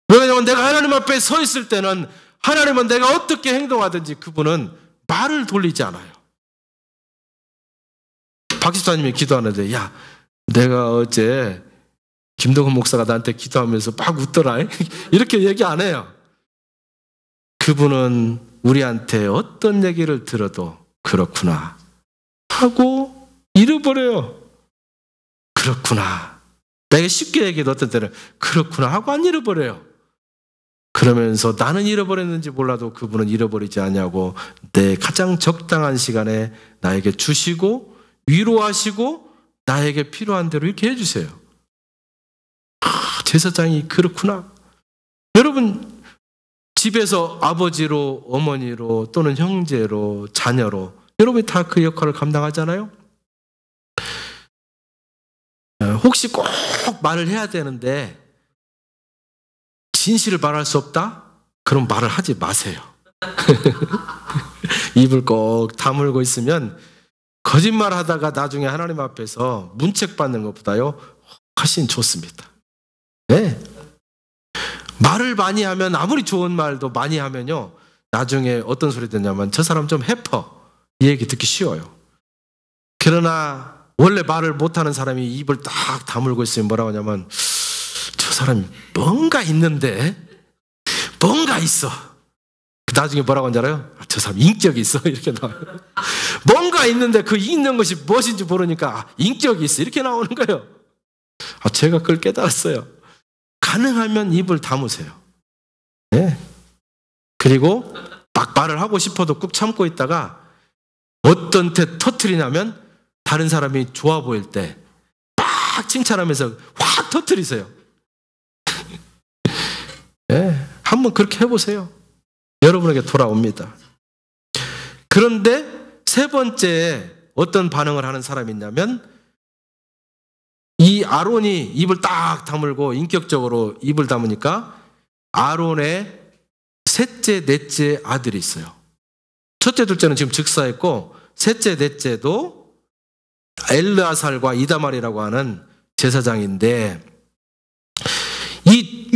왜냐하면 내가 하나님 앞에 서 있을 때는 하나님은 내가 어떻게 행동하든지 그분은 말을 돌리지 않아요. 박 집사님이 기도하는데, 야, 내가 어제 김동훈 목사가 나한테 기도하면서 막 웃더라 이렇게 얘기 안 해요. 그분은 우리한테 어떤 얘기를 들어도 그렇구나 하고 잃어버려요. 그렇구나. 내가 쉽게 얘기해도 어떤 때는 그렇구나 하고 안 잃어버려요. 그러면서 나는 잃어버렸는지 몰라도 그분은 잃어버리지 않냐고 내 가장 적당한 시간에 나에게 주시고 위로하시고 나에게 필요한 대로 이렇게 해주세요. 제사장이 그렇구나. 여러분 집에서 아버지로 어머니로 또는 형제로 자녀로 여러분이 다 그 역할을 감당하잖아요. 혹시 꼭 말을 해야 되는데 진실을 말할 수 없다? 그럼 말을 하지 마세요. 입을 꼭 다물고 있으면 거짓말 하다가 나중에 하나님 앞에서 문책 받는 것보다요 훨씬 좋습니다. 네. 말을 많이 하면 아무리 좋은 말도 많이 하면요 나중에 어떤 소리 듣냐면 저 사람 좀 해퍼 이 얘기 듣기 쉬워요. 그러나 원래 말을 못하는 사람이 입을 딱 다물고 있으면 뭐라고 하냐면 저 사람이 뭔가 있는데 뭔가 있어. 나중에 뭐라고 하는지 알아요? 저 사람 인격이 있어. 이렇게 나와요. 뭔가 있는데 그 있는 것이 무엇인지 모르니까 인격이 있어. 이렇게 나오는 거예요. 제가 그걸 깨달았어요. 가능하면 입을 다무세요. 네. 그리고 막 말을 하고 싶어도 꾹 참고 있다가 어떤 때 터트리냐면 다른 사람이 좋아 보일 때 막 칭찬하면서 확 터트리세요. 네. 한번 그렇게 해보세요. 여러분에게 돌아옵니다. 그런데 세 번째 어떤 반응을 하는 사람이 있냐면 이 아론이 입을 딱 다물고 인격적으로 입을 다무니까 아론의 셋째, 넷째 아들이 있어요. 첫째, 둘째는 지금 즉사했고 셋째, 넷째도 엘르아살과 이다말이라고 하는 제사장인데 이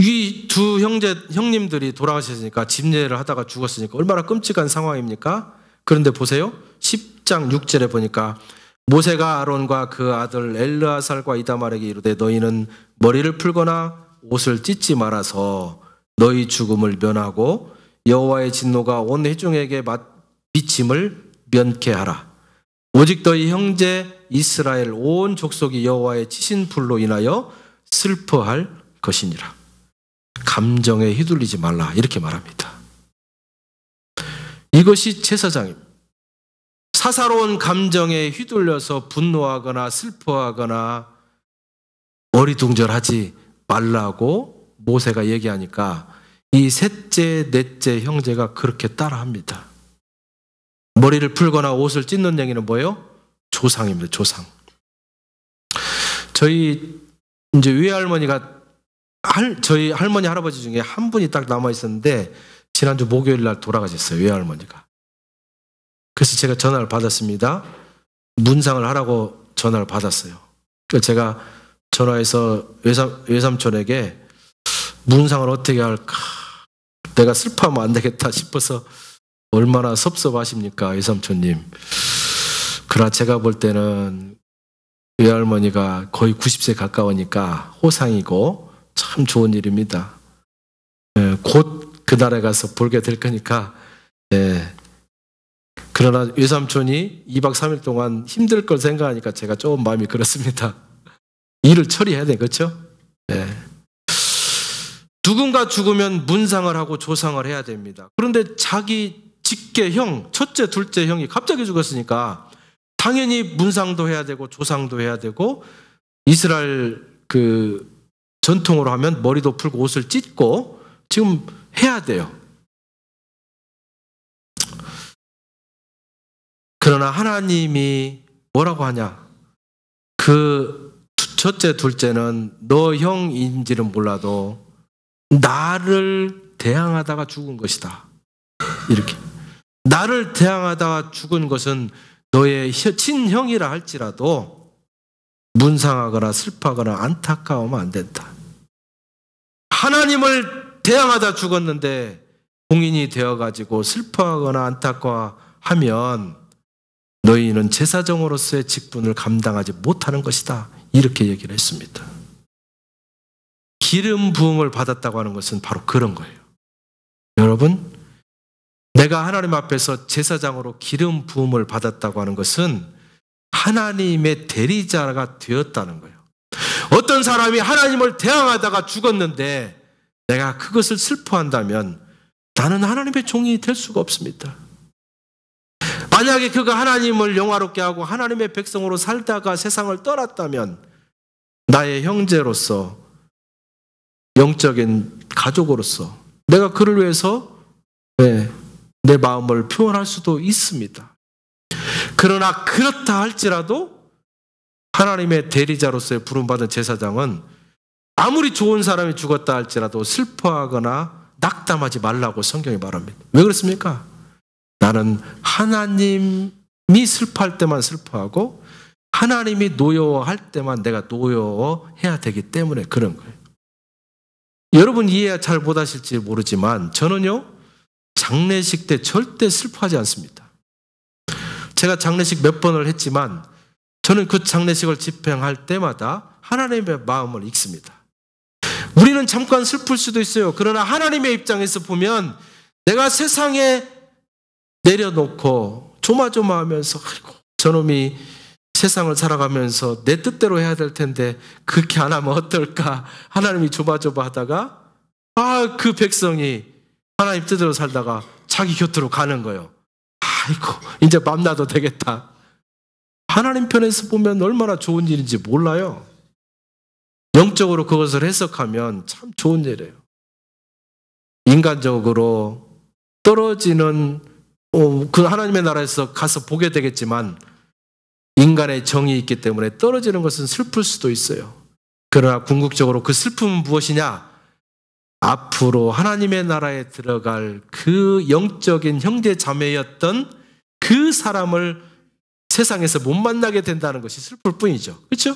두 형님들이 돌아가셨으니까 집례를 하다가 죽었으니까 얼마나 끔찍한 상황입니까? 그런데 보세요. 10장 6절에 보니까 모세가 아론과 그 아들 엘르아살과 이다말에게 이르되 너희는 머리를 풀거나 옷을 찢지 말아서 너희 죽음을 면하고 여호와의 진노가 온 회중에게 미침을 면케하라. 오직 너희 형제 이스라엘 온 족속이 여호와의 치신 불로 인하여 슬퍼할 것이니라. 감정에 휘둘리지 말라 이렇게 말합니다. 이것이 제사장입니다. 사사로운 감정에 휘둘려서 분노하거나 슬퍼하거나 어리둥절하지 말라고 모세가 얘기하니까 이 셋째, 넷째 형제가 그렇게 따라합니다. 머리를 풀거나 옷을 찢는 얘기는 뭐예요? 조상입니다. 조상. 저희 이제 외할머니가 저희 할머니 할아버지 중에 한 분이 딱 남아 있었는데 지난주 목요일 날 돌아가셨어요. 외할머니가. 그래서 제가 전화를 받았습니다. 문상을 하라고 전화를 받았어요. 그래서 제가 전화해서 외삼촌에게 문상을 어떻게 할까? 내가 슬퍼하면 안 되겠다 싶어서 얼마나 섭섭하십니까, 외삼촌님. 그러나 제가 볼 때는 외할머니가 거의 90세 가까우니까 호상이고 참 좋은 일입니다. 곧 그 나라에 가서 보게 될 거니까. 그러나 외삼촌이 2박 3일 동안 힘들 걸 생각하니까 제가 조금 마음이 그렇습니다. 일을 처리해야 돼, 그렇죠? 누군가 죽으면 문상을 하고 조상을 해야 됩니다. 그런데 자기 직계 형, 첫째, 둘째 형이 갑자기 죽었으니까 당연히 문상도 해야 되고 조상도 해야 되고 이스라엘 그 전통으로 하면 머리도 풀고 옷을 찢고 지금 해야 돼요. 그러나 하나님이 뭐라고 하냐? 그 첫째, 둘째는 너 형인지는 몰라도 나를 대항하다가 죽은 것이다. 이렇게. 나를 대항하다가 죽은 것은 너의 친형이라 할지라도 문상하거나 슬퍼하거나 안타까우면 안 된다. 하나님을 대항하다 죽었는데 공인이 되어가지고 슬퍼하거나 안타까워하면 너희는 제사장으로서의 직분을 감당하지 못하는 것이다. 이렇게 얘기를 했습니다. 기름 부음을 받았다고 하는 것은 바로 그런 거예요. 여러분, 내가 하나님 앞에서 제사장으로 기름 부음을 받았다고 하는 것은 하나님의 대리자가 되었다는 거예요. 어떤 사람이 하나님을 대항하다가 죽었는데 내가 그것을 슬퍼한다면 나는 하나님의 종이 될 수가 없습니다. 만약에 그가 하나님을 영화롭게 하고 하나님의 백성으로 살다가 세상을 떠났다면 나의 형제로서 영적인 가족으로서 내가 그를 위해서 내 마음을 표현할 수도 있습니다. 그러나 그렇다 할지라도 하나님의 대리자로서의 부름받은 제사장은 아무리 좋은 사람이 죽었다 할지라도 슬퍼하거나 낙담하지 말라고 성경이 말합니다. 왜 그렇습니까? 나는 하나님이 슬퍼할 때만 슬퍼하고 하나님이 노여워할 때만 내가 노여워해야 되기 때문에 그런 거예요. 여러분 이해 잘 못하실지 모르지만 저는요 장례식 때 절대 슬퍼하지 않습니다. 제가 장례식 몇 번을 했지만 저는 그 장례식을 집행할 때마다 하나님의 마음을 읽습니다. 우리는 잠깐 슬플 수도 있어요. 그러나 하나님의 입장에서 보면 내가 세상에 내려놓고 조마조마하면서 아이고 저놈이 세상을 살아가면서 내 뜻대로 해야 될 텐데 그렇게 안 하면 어떨까? 하나님이 조마조마하다가 그 백성이 하나님 뜻대로 살다가 자기 곁으로 가는 거예요. 아이고 이제 맘 놔도 되겠다. 하나님 편에서 보면 얼마나 좋은 일인지 몰라요. 영적으로 그것을 해석하면 참 좋은 일이에요. 인간적으로 떨어지는 그 하나님의 나라에서 가서 보게 되겠지만 인간의 정이 있기 때문에 떨어지는 것은 슬플 수도 있어요. 그러나 궁극적으로 그 슬픔은 무엇이냐? 앞으로 하나님의 나라에 들어갈 그 영적인 형제 자매였던 그 사람을 세상에서 못 만나게 된다는 것이 슬플 뿐이죠. 그렇죠?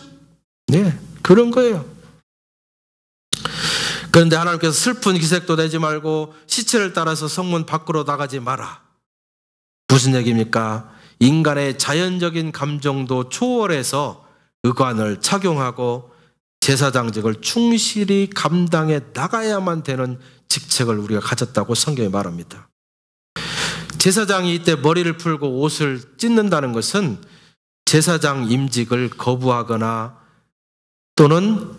네, 그런 거예요. 그런데 하나님께서 슬픈 기색도 내지 말고 시체를 따라서 성문 밖으로 나가지 마라. 무슨 얘기입니까? 인간의 자연적인 감정도 초월해서 의관을 착용하고 제사장직을 충실히 감당해 나가야만 되는 직책을 우리가 가졌다고 성경이 말합니다. 제사장이 이때 머리를 풀고 옷을 찢는다는 것은 제사장 임직을 거부하거나 또는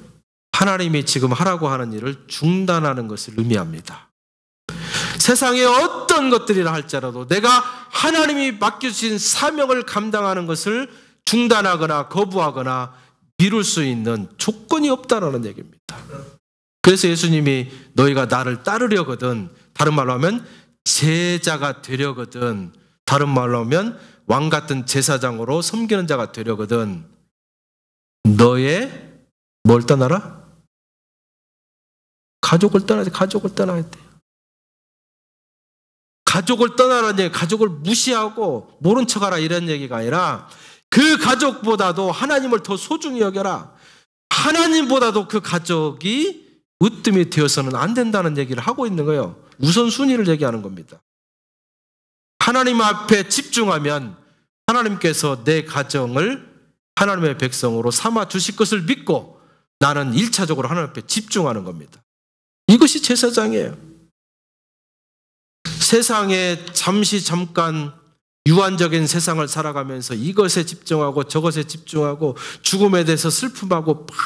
하나님이 지금 하라고 하는 일을 중단하는 것을 의미합니다. 세상에 어떤 것들이라 할지라도 내가 하나님이 맡겨주신 사명을 감당하는 것을 중단하거나 거부하거나 미룰 수 있는 조건이 없다는 얘기입니다. 그래서 예수님이 너희가 나를 따르려거든, 다른 말로 하면 제자가 되려거든, 다른 말로 하면 왕 같은 제사장으로 섬기는 자가 되려거든 너의 뭘 떠나라? 가족을 떠나야 돼. 가족을 떠나야 돼. 가족을 떠나라는 얘기, 가족을 무시하고 모른 척하라 이런 얘기가 아니라 그 가족보다도 하나님을 더 소중히 여겨라. 하나님보다도 그 가족이 으뜸이 되어서는 안 된다는 얘기를 하고 있는 거예요. 우선순위를 얘기하는 겁니다. 하나님 앞에 집중하면 하나님께서 내 가정을 하나님의 백성으로 삼아 주실 것을 믿고 나는 1차적으로 하나님 앞에 집중하는 겁니다. 이것이 제사장이에요. 세상에 잠깐 유한적인 세상을 살아가면서 이것에 집중하고 저것에 집중하고 죽음에 대해서 슬픔하고 막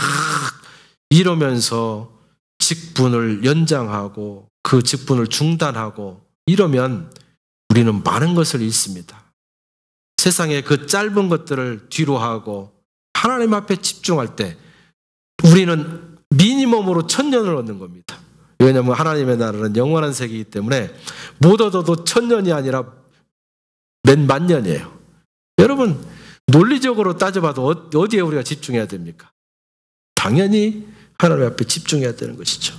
이러면서 직분을 연장하고 그 직분을 중단하고 이러면 우리는 많은 것을 잃습니다. 세상의 그 짧은 것들을 뒤로 하고 하나님 앞에 집중할 때 우리는 미니멈으로 1000년을 얻는 겁니다. 왜냐하면 하나님의 나라는 영원한 세계이기 때문에 못 얻어도 1000년이 아니라 몇 만 년이에요. 여러분 논리적으로 따져봐도 어디에 우리가 집중해야 됩니까? 당연히 하나님 앞에 집중해야 되는 것이죠.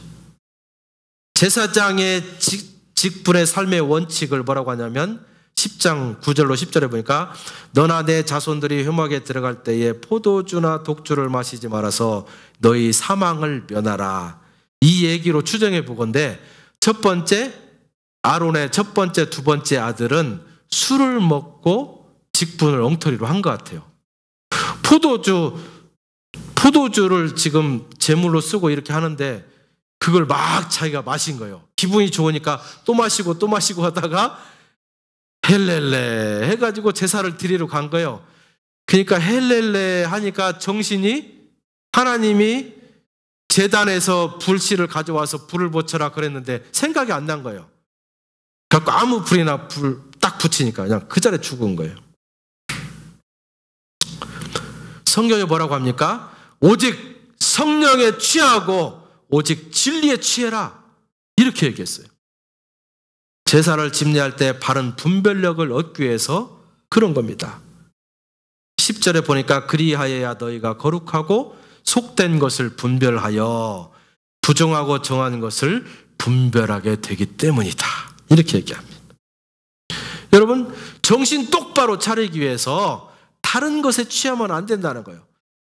제사장의 직분의 삶의 원칙을 뭐라고 하냐면 10장 9절로 10절에 보니까 너나 내 자손들이 회막에 들어갈 때에 포도주나 독주를 마시지 말아서 너희 사망을 면하라. 이 얘기로 추정해 보건대 첫 번째 아론의 첫 번째 두 번째 아들은 술을 먹고 직분을 엉터리로 한 것 같아요. 포도주를 지금 제물로 쓰고 이렇게 하는데 그걸 막 자기가 마신 거예요. 기분이 좋으니까 또 마시고 또 마시고 하다가 헬렐레 해가지고 제사를 드리러 간 거예요. 그러니까 헬렐레 하니까 정신이 하나님이 제단에서 불씨를 가져와서 불을 붙여라 그랬는데 생각이 안 난 거예요. 그래서 아무 불이나 불 딱 붙이니까 그냥 그 자리에 죽은 거예요. 성경에 뭐라고 합니까? 오직 성령에 취하고 오직 진리에 취해라 이렇게 얘기했어요. 제사를 집례할 때 바른 분별력을 얻기 위해서 그런 겁니다. 10절에 보니까 그리하여야 너희가 거룩하고 속된 것을 분별하여 부정하고 정한 것을 분별하게 되기 때문이다. 이렇게 얘기합니다. 여러분 정신 똑바로 차리기 위해서 다른 것에 취하면 안 된다는 거예요.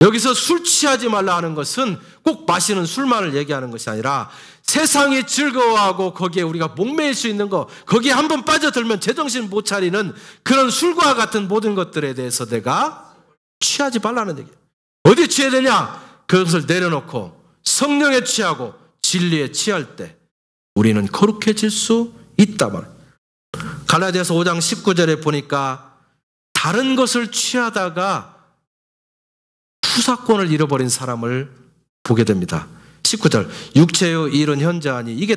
여기서 술 취하지 말라 하는 것은 꼭 마시는 술만을 얘기하는 것이 아니라 세상이 즐거워하고 거기에 우리가 목매일 수 있는 거, 거기에 한번 빠져들면 제정신 못 차리는 그런 술과 같은 모든 것들에 대해서 내가 취하지 말라는 얘기예요. 어디에 취해야 되냐? 그것을 내려놓고 성령에 취하고 진리에 취할 때 우리는 거룩해질 수 있다 말이에요. 갈라디아서 5장 19절에 보니까 다른 것을 취하다가 후사권을 잃어버린 사람을 보게 됩니다. 19절, 육체의 일은 현저하니, 이게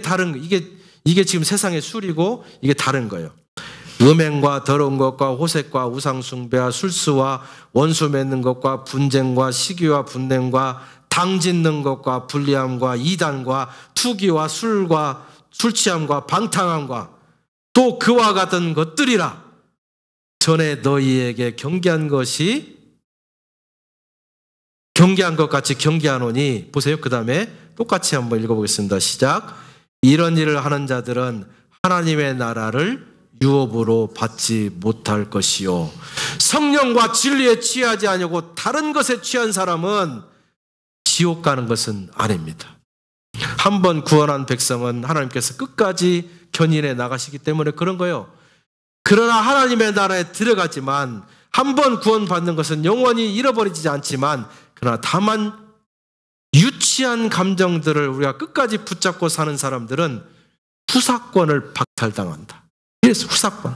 지금 세상의 술이고 이게 다른 거예요. 음행과 더러운 것과 호색과 우상숭배와 술수와 원수 맺는 것과 분쟁과 시기와 분냄과 당 짓는 것과 불리함과 이단과 투기와 술과 술 취함과 방탕함과 또 그와 같은 것들이라. 전에 너희에게 경계한 것 같이 경계하노니. 보세요. 그 다음에 똑같이 한번 읽어보겠습니다. 시작. 이런 일을 하는 자들은 하나님의 나라를 유업으로 받지 못할 것이요, 성령과 진리에 취하지 아니하고 다른 것에 취한 사람은 지옥 가는 것은 아닙니다. 한번 구원한 백성은 하나님께서 끝까지 견인해 나가시기 때문에 그런 거예요. 그러나 하나님의 나라에 들어가지만, 한번 구원받는 것은 영원히 잃어버리지 않지만, 그러나 다만 유치한 감정들을 우리가 끝까지 붙잡고 사는 사람들은 후사권을 박탈당한다. 그래서 후사권.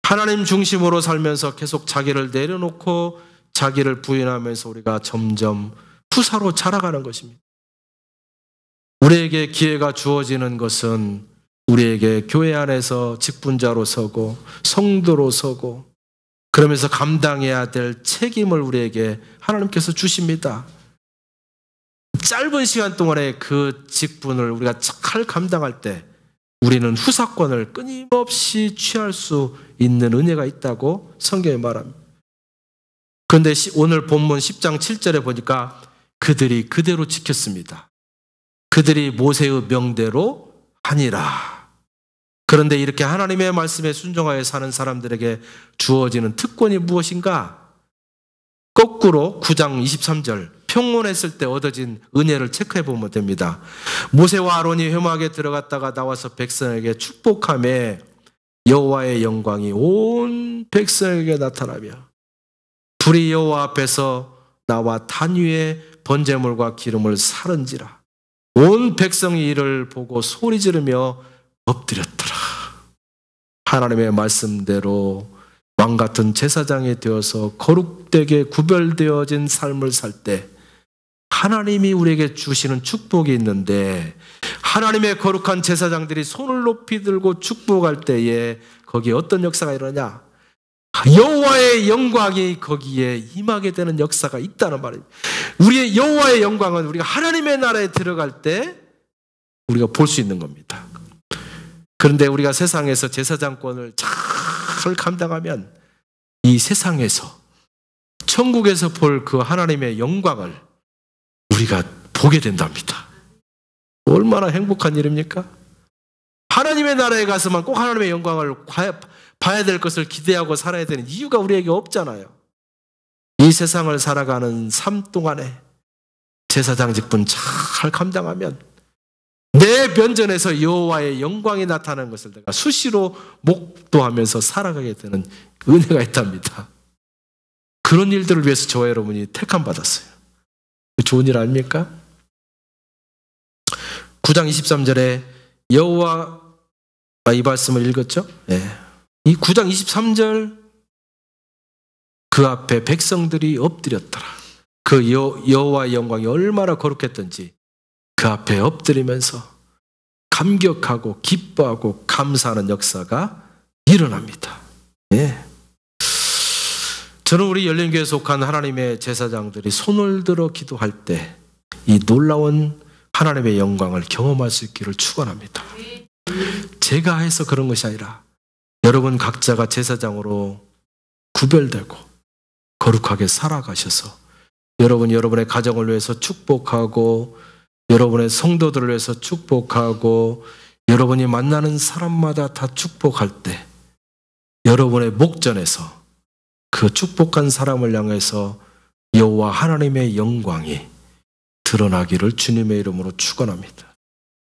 하나님 중심으로 살면서 계속 자기를 내려놓고 자기를 부인하면서 우리가 점점 후사로 자라가는 것입니다. 우리에게 기회가 주어지는 것은 우리에게 교회 안에서 직분자로 서고 성도로 서고 그러면서 감당해야 될 책임을 우리에게 하나님께서 주십니다. 짧은 시간 동안에 그 직분을 우리가 잘 감당할 때 우리는 후사권을 끊임없이 취할 수 있는 은혜가 있다고 성경에 말합니다. 그런데 오늘 본문 10장 7절에 보니까 그들이 그대로 지켰습니다. 그들이 모세의 명대로 하니라. 그런데 이렇게 하나님의 말씀에 순종하여 사는 사람들에게 주어지는 특권이 무엇인가? 거꾸로 9장 23절 평론했을 때 얻어진 은혜를 체크해 보면 됩니다. 모세와 아론이 회막에 들어갔다가 나와서 백성에게 축복하며 여호와의 영광이 온 백성에게 나타나며 불이 여호와 앞에서 나와 탄 위에 번제물과 기름을 사른지라. 온 백성이 이를 보고 소리 지르며 엎드렸더라. 하나님의 말씀대로 왕같은 제사장이 되어서 거룩되게 구별되어진 삶을 살 때 하나님이 우리에게 주시는 축복이 있는데, 하나님의 거룩한 제사장들이 손을 높이 들고 축복할 때에 거기에 어떤 역사가 일어나냐? 여호와의 영광이 거기에 임하게 되는 역사가 있다는 말입니다. 우리의 여호와의 영광은 우리가 하나님의 나라에 들어갈 때 우리가 볼 수 있는 겁니다. 그런데 우리가 세상에서 제사장권을 잘 감당하면 이 세상에서 천국에서 볼 그 하나님의 영광을 우리가 보게 된답니다. 얼마나 행복한 일입니까? 하나님의 나라에 가서만 꼭 하나님의 영광을 봐야 될 것을 기대하고 살아야 되는 이유가 우리에게 없잖아요. 이 세상을 살아가는 삶 동안에 제사장 직분 잘 감당하면 내 면전에서 여호와의 영광이 나타나는 것을 내가 수시로 목도하면서 살아가게 되는 은혜가 있답니다. 그런 일들을 위해서 저와 여러분이 택함 받았어요. 좋은 일 아닙니까? 9장 23절에 여호와, 이 말씀을 읽었죠? 네. 이 9장 23절 그 앞에 백성들이 엎드렸더라. 그 여호와의 영광이 얼마나 거룩했던지 그 앞에 엎드리면서 감격하고 기뻐하고 감사하는 역사가 일어납니다. 네. 저는 우리 열린교회에 속한 하나님의 제사장들이 손을 들어 기도할 때 이 놀라운 하나님의 영광을 경험할 수 있기를 축원합니다. 제가 해서 그런 것이 아니라 여러분 각자가 제사장으로 구별되고 거룩하게 살아가셔서 여러분의 가정을 위해서 축복하고 여러분의 성도들을 위해서 축복하고 여러분이 만나는 사람마다 다 축복할 때 여러분의 목전에서 그 축복한 사람을 향해서 여호와 하나님의 영광이 드러나기를 주님의 이름으로 축원합니다.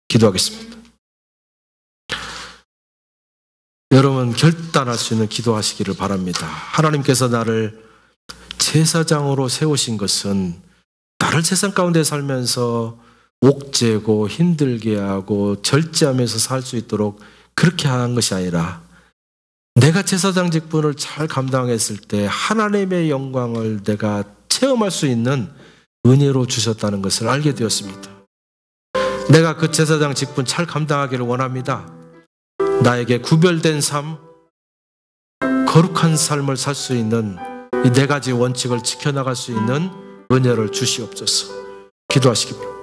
기도하겠습니다. 여러분 결단할 수 있는 기도하시기를 바랍니다. 하나님께서 나를 제사장으로 세우신 것은 나를 세상 가운데 살면서 옥죄고 힘들게 하고 절제하면서 살 수 있도록 그렇게 한 것이 아니라 내가 제사장 직분을 잘 감당했을 때 하나님의 영광을 내가 체험할 수 있는 은혜로 주셨다는 것을 알게 되었습니다. 내가 그 제사장 직분 잘 감당하기를 원합니다. 나에게 구별된 삶, 거룩한 삶을 살 수 있는 이 네 가지 원칙을 지켜나갈 수 있는 은혜를 주시옵소서. 기도하시기 바랍니다.